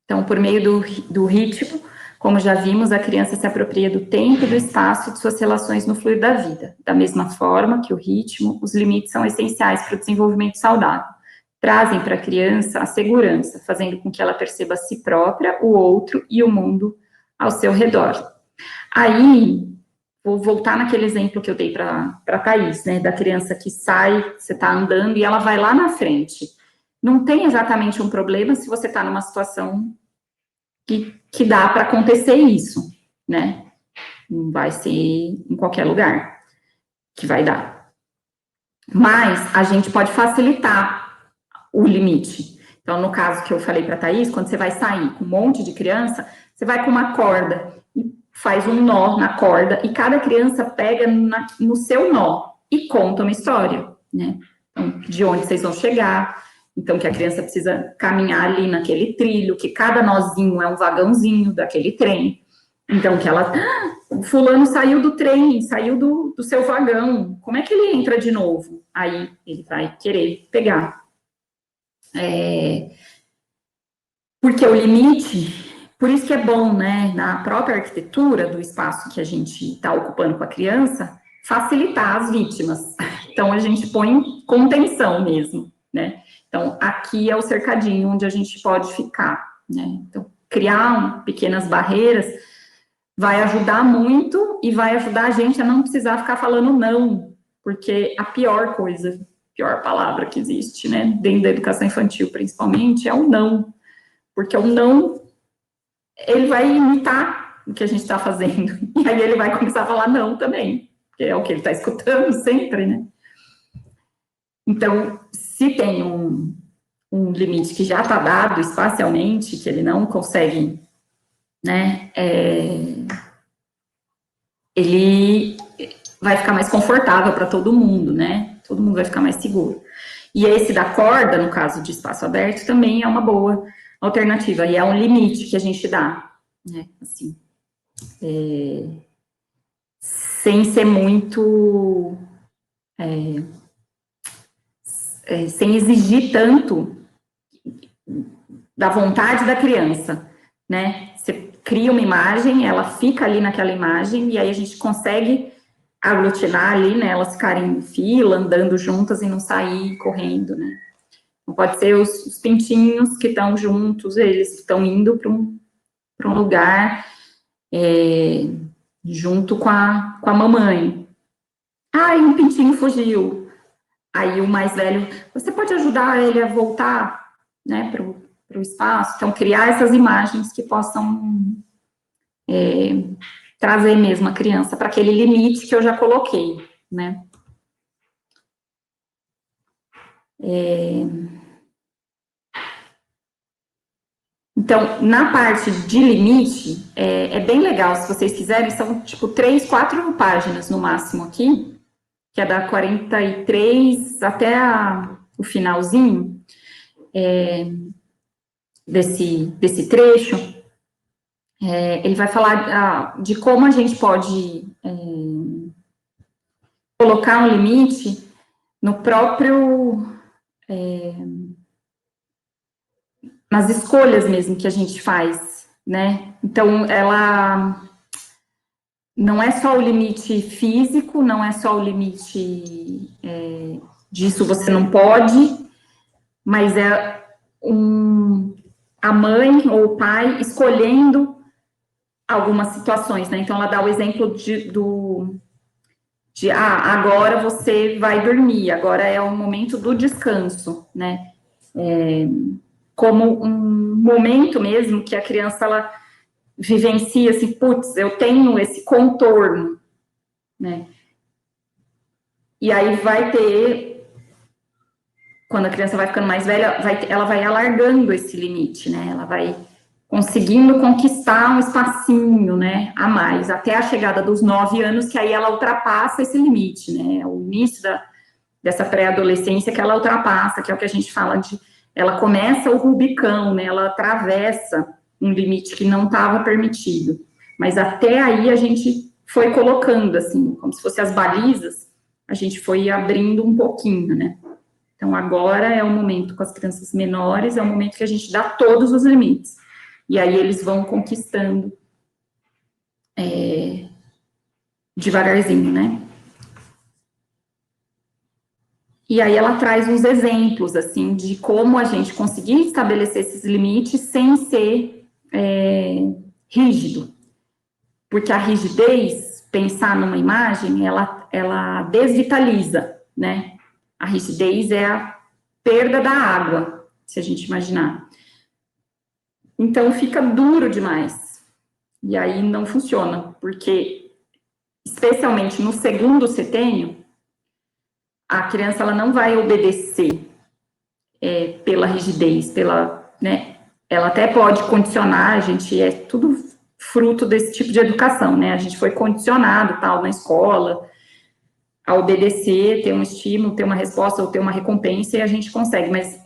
Então, por meio do ritmo, como já vimos, a criança se apropria do tempo e do espaço e de suas relações no fluir da vida. Da mesma forma que o ritmo, os limites são essenciais para o desenvolvimento saudável. Trazem para a criança a segurança, fazendo com que ela perceba a si própria, o outro e o mundo ao seu redor. Aí, vou voltar naquele exemplo que eu dei para a Thaís, né, da criança que sai, você está andando e ela vai lá na frente. Não tem exatamente um problema se você está numa situação que dá para acontecer isso, né? Não vai ser em qualquer lugar que vai dar. Mas a gente pode facilitar o limite. Então, no caso que eu falei para a Thaís, quando você vai sair com um monte de criança, você vai com uma corda e faz um nó na corda, e cada criança pega no seu nó e conta uma história, né? Então, de onde vocês vão chegar, então que a criança precisa caminhar ali naquele trilho, que cada nozinho é um vagãozinho daquele trem, então que ela... o fulano saiu do trem, saiu do seu vagão, como é que ele entra de novo? Aí ele vai querer pegar. Porque o limite... Por isso que é bom, né, na própria arquitetura do espaço que a gente está ocupando com a criança, facilitar as vítimas. Então, a gente põe contenção mesmo, né? Então, aqui é o cercadinho onde a gente pode ficar, né? Então, criar pequenas barreiras vai ajudar muito e vai ajudar a gente a não precisar ficar falando não, porque a pior coisa, pior palavra que existe, né, dentro da educação infantil, principalmente, é o não. Porque o não... ele vai imitar o que a gente está fazendo, e aí ele vai começar a falar não também, que é o que ele está escutando sempre, né? Então, se tem um limite que já está dado espacialmente, que ele não consegue né, ele vai ficar mais confortável para todo mundo, né? Todo mundo vai ficar mais seguro. E esse da corda, no caso de espaço aberto, também é uma boa alternativa, e é um limite que a gente dá, né? Assim, sem ser muito... sem exigir tanto da vontade da criança, né? Você cria uma imagem, ela fica ali naquela imagem, e aí a gente consegue aglutinar ali, né? Elas ficarem em fila, andando juntas e não sair correndo, né? Não pode ser os pintinhos que estão juntos, eles estão indo para um lugar junto com a mamãe. Ai, um pintinho fugiu. Aí o mais velho, você pode ajudar ele a voltar, né, para o espaço? Então, criar essas imagens que possam trazer mesmo a criança para aquele limite que eu já coloquei, né? Então, na parte de limite, é bem legal, se vocês quiserem, são tipo 3, 4 páginas no máximo aqui, que é da 43 até o finalzinho desse trecho. Ele vai falar de como a gente pode colocar um limite no próprio... nas escolhas mesmo que a gente faz, né? Então, ela não é só o limite físico, não é só o limite disso você não pode, mas é a mãe ou o pai escolhendo algumas situações, né? Então, ela dá o exemplo de agora você vai dormir, agora é o momento do descanso, né? Como um momento mesmo que a criança, ela vivencia assim, putz, eu tenho esse contorno, né? E aí vai ter, quando a criança vai ficando mais velha, ela vai alargando esse limite, né? Ela vai conseguindo conquistar um espacinho, né, a mais, até a chegada dos 9 anos, que aí ela ultrapassa esse limite, né? O início dessa pré-adolescência que ela ultrapassa, que é o que a gente fala de... Ela começa o Rubicão, né? Ela atravessa um limite que não estava permitido. Mas até aí a gente foi colocando, assim, como se fossem as balizas, a gente foi abrindo um pouquinho, né? Então, agora é o momento com as crianças menores, é o momento que a gente dá todos os limites. E aí eles vão conquistando devagarzinho, né? E aí ela traz uns exemplos, assim, de como a gente conseguir estabelecer esses limites sem ser rígido. Porque a rigidez, pensar numa imagem, ela desvitaliza, né? A rigidez é a perda da água, se a gente imaginar. Então, fica duro demais. E aí não funciona, porque, especialmente no segundo setênio, a criança ela não vai obedecer pela rigidez, né? Ela até pode condicionar, a gente é tudo fruto desse tipo de educação, né? A gente foi condicionado, tal, na escola, a obedecer, ter um estímulo, ter uma resposta ou ter uma recompensa, e a gente consegue, mas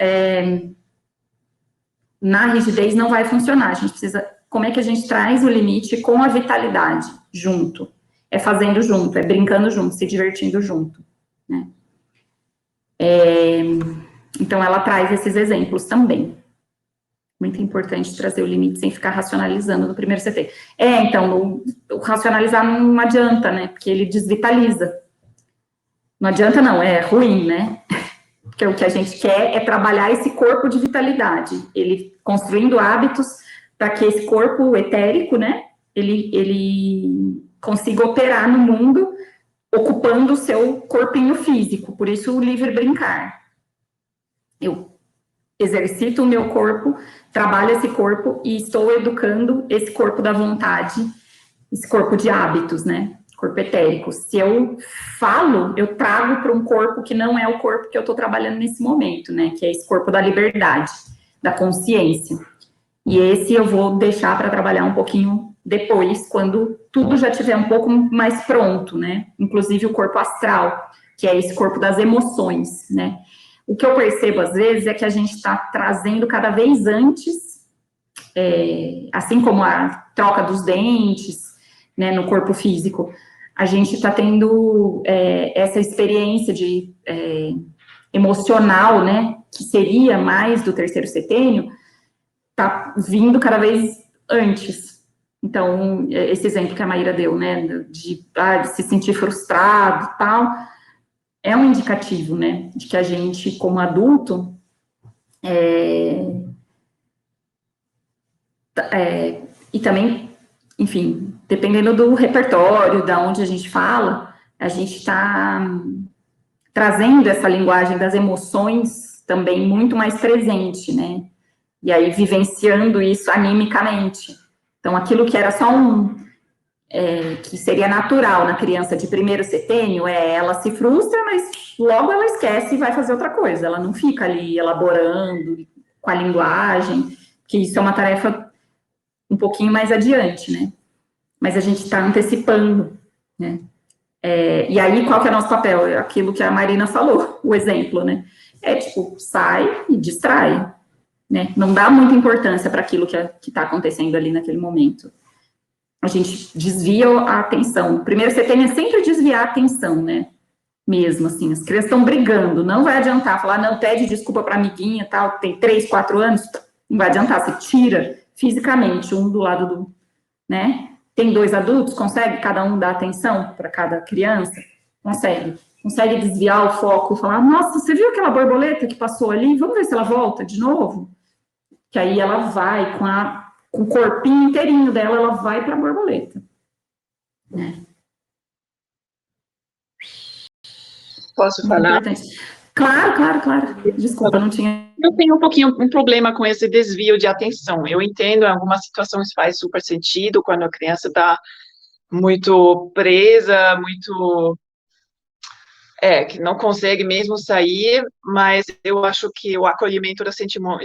na rigidez não vai funcionar, a gente precisa... Como é que a gente traz o limite com a vitalidade junto? É fazendo junto, é brincando junto, se divertindo junto, né? Então, ela traz esses exemplos também. Muito importante trazer o limite sem ficar racionalizando no primeiro CT. Então, o racionalizar não adianta, né? Porque ele desvitaliza. Não adianta não, é ruim, né? Porque o que a gente quer é trabalhar esse corpo de vitalidade. Ele construindo hábitos para que esse corpo etérico, né? Ele consiga operar no mundo ocupando o seu corpinho físico. Por isso, o livre brincar. Eu exercito o meu corpo, trabalho esse corpo e estou educando esse corpo da vontade, esse corpo de hábitos, né? Corpo etérico. Se eu falo, eu trago para um corpo que não é o corpo que eu estou trabalhando nesse momento, né? Que é esse corpo da liberdade, da consciência. E esse eu vou deixar para trabalhar um pouquinho depois, quando tudo já estiver um pouco mais pronto, né? Inclusive o corpo astral, que é esse corpo das emoções, né? O que eu percebo, às vezes, é que a gente está trazendo cada vez antes, assim como a troca dos dentes, né, no corpo físico, a gente está tendo essa experiência de emocional, né, que seria mais do terceiro setênio, tá vindo cada vez antes. Então, esse exemplo que a Maíra deu, né, de se sentir frustrado e tal, é um indicativo, né, de que a gente, como adulto, e também, enfim, dependendo do repertório, da onde a gente fala, a gente está trazendo essa linguagem das emoções também muito mais presente, né, e aí vivenciando isso animicamente. Então, aquilo que era só que seria natural na criança de primeiro setênio, ela se frustra, mas logo ela esquece e vai fazer outra coisa. Ela não fica ali elaborando com a linguagem, que isso é uma tarefa um pouquinho mais adiante, né? Mas a gente está antecipando, né? E aí, qual que é o nosso papel? Aquilo que a Marina falou, o exemplo, né? Tipo, sai e distrai, né? Não dá muita importância para aquilo que está acontecendo ali naquele momento. A gente desvia a atenção. Primeiro, você tem sempre desviar a atenção, né? Mesmo assim, as crianças estão brigando, não vai adiantar falar, não, pede desculpa para a amiguinha, tal, tem 3, 4 anos, não vai adiantar, você tira fisicamente um do lado do, né? Tem 2 adultos, consegue cada um dar atenção para cada criança? Consegue desviar o foco e falar, nossa, você viu aquela borboleta que passou ali? Vamos ver se ela volta de novo? Que aí ela vai com o corpinho inteirinho dela, ela vai para a borboleta. Né? Posso falar? Claro. Desculpa, não tinha... Eu tenho um problema com esse desvio de atenção. Eu entendo, em algumas situações faz super sentido, quando a criança está muito presa, que não consegue mesmo sair, mas eu acho que o acolhimento dos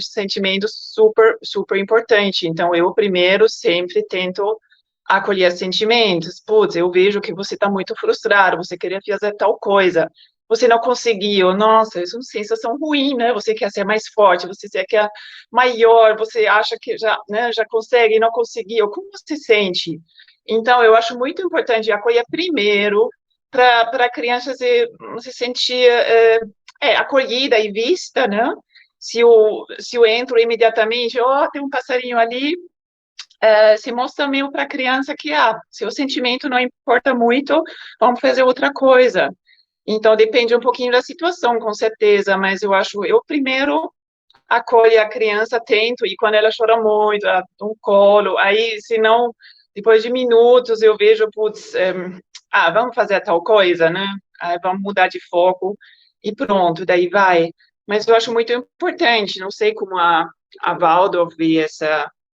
sentimentos super, super importante. Então, eu primeiro sempre tento acolher sentimentos. Putz, eu vejo que você está muito frustrado, você queria fazer tal coisa, você não conseguiu. Nossa, isso é uma sensação ruim, né? Você quer ser mais forte, você quer maior, você acha que já, né, já consegue e não conseguiu. Como você sente? Então, eu acho muito importante acolher primeiro, para a criança se sentir acolhida e vista, né? Se eu entro imediatamente, tem um passarinho ali, se mostra meio para a criança que, seu sentimento não importa muito, vamos fazer outra coisa. Então, depende um pouquinho da situação, com certeza, mas eu primeiro acolho a criança, tento, e quando ela chora muito, um colo, aí, se não, depois de minutos, eu vejo, putz, vamos fazer tal coisa, né? Vamos mudar de foco, e pronto, daí vai. Mas eu acho muito importante, não sei como a Waldorf vê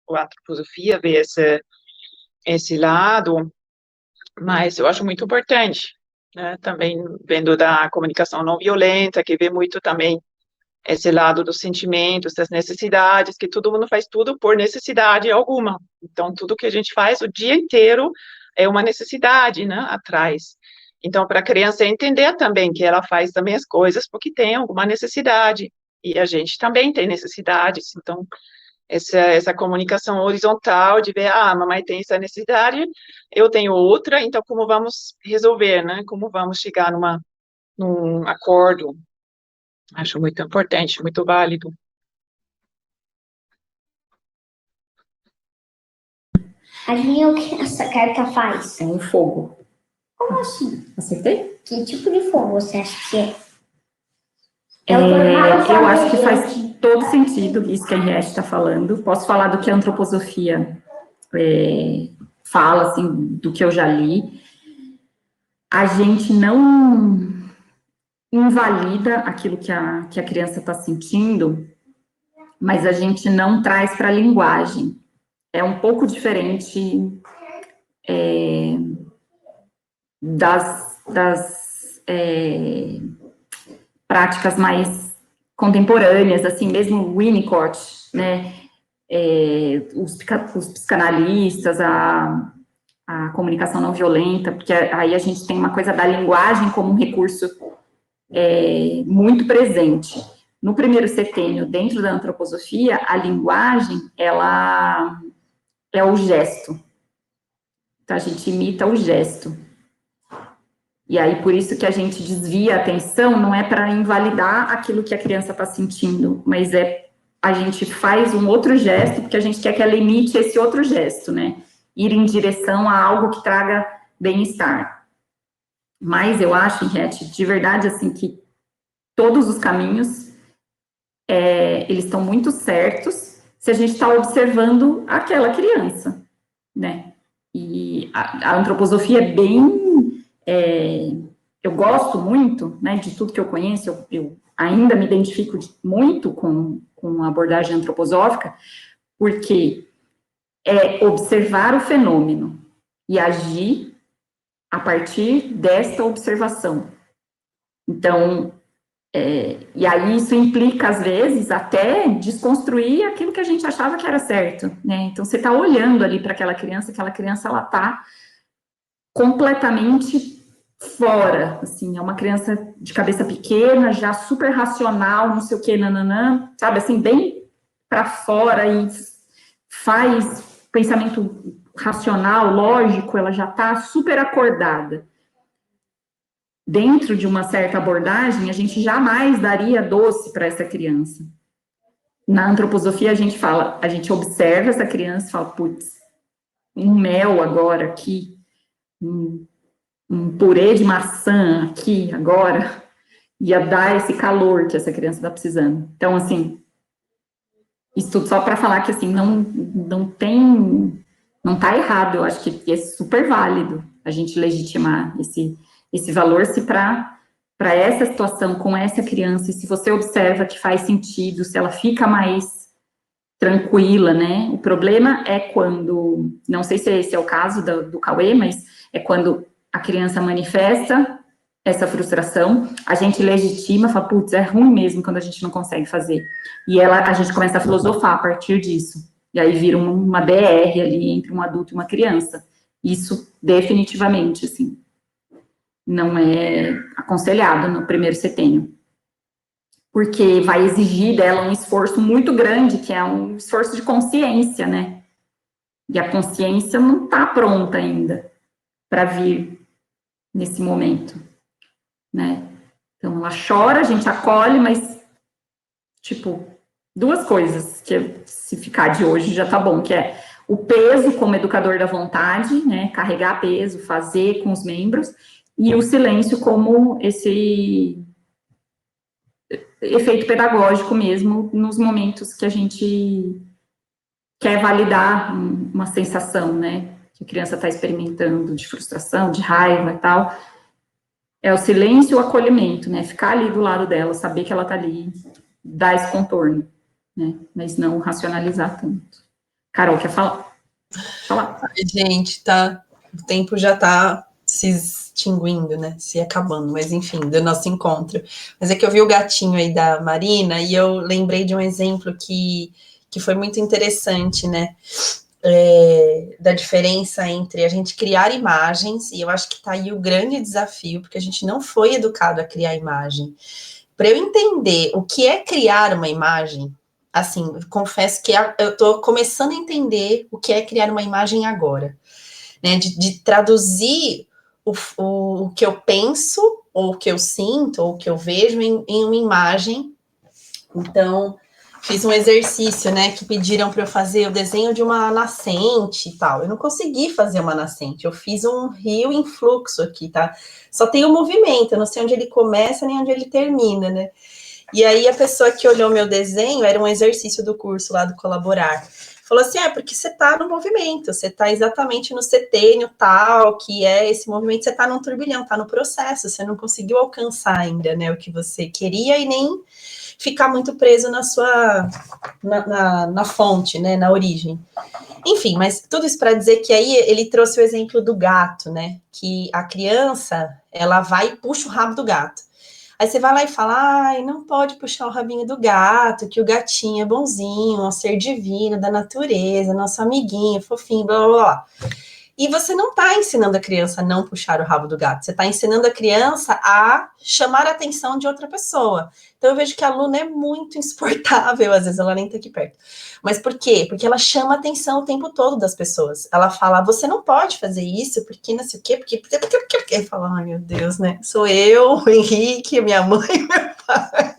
ou a antroposofia vê esse lado, mas eu acho muito importante, né? Também vendo da comunicação não violenta, que vê muito também esse lado dos sentimentos, das necessidades, que todo mundo faz tudo por necessidade alguma. Então, tudo que a gente faz o dia inteiro é uma necessidade, né, atrás. Então, para a criança entender também que ela faz também as coisas porque tem alguma necessidade, e a gente também tem necessidades. Então, essa comunicação horizontal de ver, mamãe tem essa necessidade, eu tenho outra, então como vamos resolver, né? Como vamos chegar num acordo? Acho muito importante, muito válido. Adivinha o que essa carta faz? É um fogo. Como assim? Acertei? Que tipo de fogo você acha que é? Eu acho que faz todo sentido isso que a Henriette está falando. Posso falar do que a antroposofia fala, assim, do que eu já li. A gente não invalida aquilo que a criança está sentindo, mas a gente não traz para a linguagem. É um pouco diferente das práticas mais contemporâneas, assim, mesmo o Winnicott, né, os psicanalistas, a comunicação não violenta, porque aí a gente tem uma coisa da linguagem como um recurso muito presente. No primeiro setênio, dentro da antroposofia, a linguagem, ela é o gesto. Então, a gente imita o gesto. E aí, por isso que a gente desvia a atenção, não é para invalidar aquilo que a criança está sentindo, mas a gente faz um outro gesto, porque a gente quer que ela imite esse outro gesto, né? Ir em direção a algo que traga bem-estar. Mas eu acho, Henriette, de verdade, assim, que todos os caminhos, eles estão muito certos se a gente está observando aquela criança, né? E a antroposofia é bem... eu gosto muito, né, de tudo que eu conheço, eu ainda me identifico muito com a abordagem antroposófica, porque é observar o fenômeno e agir a partir desta observação. Então, e aí isso implica, às vezes, até desconstruir aquilo que a gente achava que era certo, né? Então, você está olhando ali para aquela criança, ela está completamente fora, assim, é uma criança de cabeça pequena, já super racional, não sei o que, nananã, sabe, assim, bem para fora e faz pensamento racional, lógico, ela já está super acordada. Dentro de uma certa abordagem, a gente jamais daria doce para essa criança. Na antroposofia, a gente observa essa criança e fala, putz, um mel agora aqui, um purê de maçã aqui agora, ia dar esse calor que essa criança está precisando. Então, assim, isso tudo só para falar que, assim, não está errado, eu acho que é super válido a gente legitimar esse valor, se para essa situação, com essa criança, e se você observa que faz sentido, se ela fica mais tranquila, né? O problema é quando, não sei se esse é o caso do Cauê, mas é quando a criança manifesta essa frustração, a gente legitima, fala, putz, é ruim mesmo quando a gente não consegue fazer. E a gente começa a filosofar a partir disso. E aí vira uma DR ali entre um adulto e uma criança. Isso definitivamente, assim, não é aconselhado no primeiro setênio. Porque vai exigir dela um esforço muito grande, que é um esforço de consciência, né? E a consciência não está pronta ainda para vir nesse momento, né? Então, ela chora, a gente acolhe, mas, tipo, duas coisas, que se ficar de hoje já tá bom, que é o peso como educador da vontade, né? Carregar peso, fazer com os membros, e o silêncio como esse efeito pedagógico mesmo, nos momentos que a gente quer validar uma sensação, né, que a criança está experimentando de frustração, de raiva e tal. É o silêncio e o acolhimento, né, ficar ali do lado dela, saber que ela está ali, dar esse contorno, né, mas não racionalizar tanto. Carol, quer falar? Ai, gente, o tempo já está se extinguindo, né, se acabando, mas enfim, do nosso encontro. Mas é que eu vi o gatinho aí da Marina e eu lembrei de um exemplo que foi muito interessante, né, da diferença entre a gente criar imagens, e eu acho que está aí o grande desafio, porque a gente não foi educado a criar imagem. Para eu entender o que é criar uma imagem, assim, confesso que eu estou começando a entender o que é criar uma imagem agora, né, de traduzir o que eu penso, ou o que eu sinto, ou o que eu vejo em uma imagem. Então, fiz um exercício, né, que pediram para eu fazer o desenho de uma nascente e tal. Eu não consegui fazer uma nascente, eu fiz um rio em fluxo aqui, tá? Só tem o movimento, eu não sei onde ele começa nem onde ele termina, né? E aí a pessoa que olhou meu desenho, era um exercício do curso lá do Colaborar, falou assim, porque você está no movimento, você está exatamente no setênio tal, que é esse movimento, você está num turbilhão, está no processo, você não conseguiu alcançar ainda, né, o que você queria e nem ficar muito preso na fonte, né, na origem. Enfim, mas tudo isso para dizer que aí ele trouxe o exemplo do gato, né, que a criança, ela vai e puxa o rabo do gato. Aí você vai lá e fala, ai, não pode puxar o rabinho do gato, que o gatinho é bonzinho, um ser divino da natureza, nosso amiguinho, fofinho, blá, blá, blá. E você não está ensinando a criança a não puxar o rabo do gato, você está ensinando a criança a chamar a atenção de outra pessoa. Então eu vejo que a aluna é muito insuportável, às vezes ela nem está aqui perto. Mas por quê? Porque ela chama a atenção o tempo todo das pessoas. Ela fala, você não pode fazer isso, porque não sei o quê, porque... Eu falo, ai meu Deus, né? Sou eu, o Henrique, minha mãe e meu pai.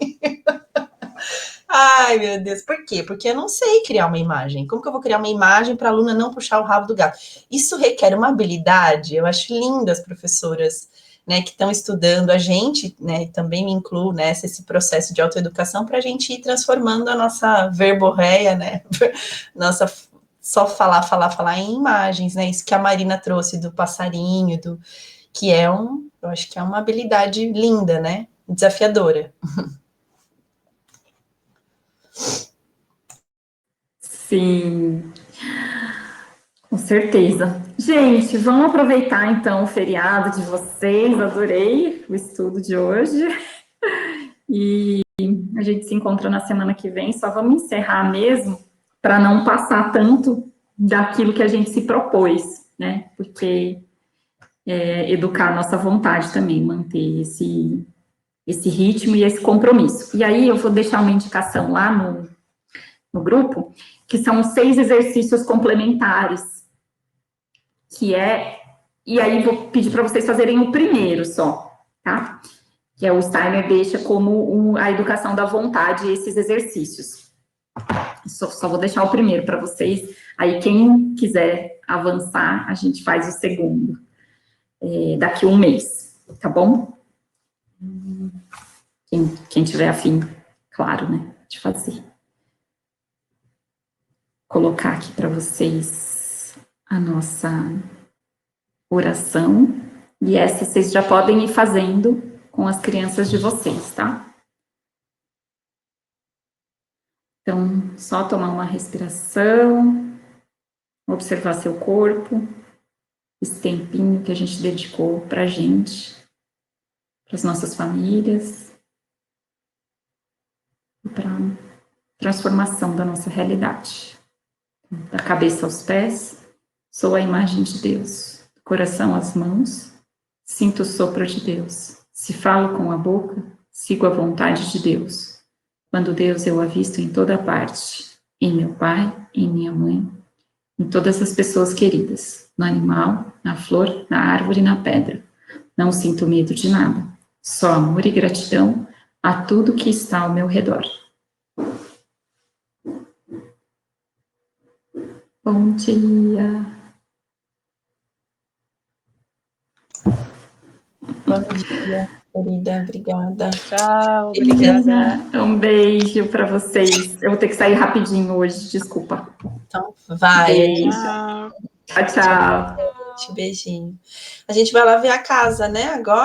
Ai, meu Deus, por quê? Porque eu não sei criar uma imagem. Como que eu vou criar uma imagem para a aluna não puxar o rabo do gato? Isso requer uma habilidade, eu acho lindo as professoras, né, que estão estudando, a gente, né, também me incluo nessa, esse processo de autoeducação para a gente ir transformando a nossa verborreia, né, nossa só falar em imagens, né, isso que a Marina trouxe do passarinho, que é eu acho que é uma habilidade linda, né, desafiadora. Sim, com certeza. Gente, vamos aproveitar então o feriado de vocês. Adorei o estudo de hoje. E a gente se encontra na semana que vem. Só vamos encerrar mesmo para não passar tanto daquilo que a gente se propôs, né? Porque educar a nossa vontade também, manter esse ritmo e esse compromisso. E aí eu vou deixar uma indicação lá no grupo, que são 6 exercícios complementares, e aí vou pedir para vocês fazerem o primeiro só, tá? Que é o Steiner deixa como a educação da vontade, esses exercícios. Só vou deixar o primeiro para vocês, aí quem quiser avançar, a gente faz o segundo, daqui a um mês, tá bom? Quem tiver afim, claro, né, de fazer. Colocar aqui para vocês a nossa oração, e essa vocês já podem ir fazendo com as crianças de vocês, tá? Então, só tomar uma respiração, observar seu corpo, esse tempinho que a gente dedicou pra gente, para as nossas famílias, e para a transformação da nossa realidade. Da cabeça aos pés, sou a imagem de Deus. Do coração às mãos, sinto o sopro de Deus. Se falo com a boca, sigo a vontade de Deus. Quando Deus eu avisto em toda parte, em meu pai, em minha mãe, em todas as pessoas queridas, no animal, na flor, na árvore e na pedra. Não sinto medo de nada, só amor e gratidão a tudo que está ao meu redor. Bom dia. Bom dia, querida. Obrigada. Tchau, obrigada. Um beijo para vocês. Eu vou ter que sair rapidinho hoje, desculpa. Então, vai. Beijo. Tchau, tchau. Beijinho. A gente vai lá ver a casa, né, agora.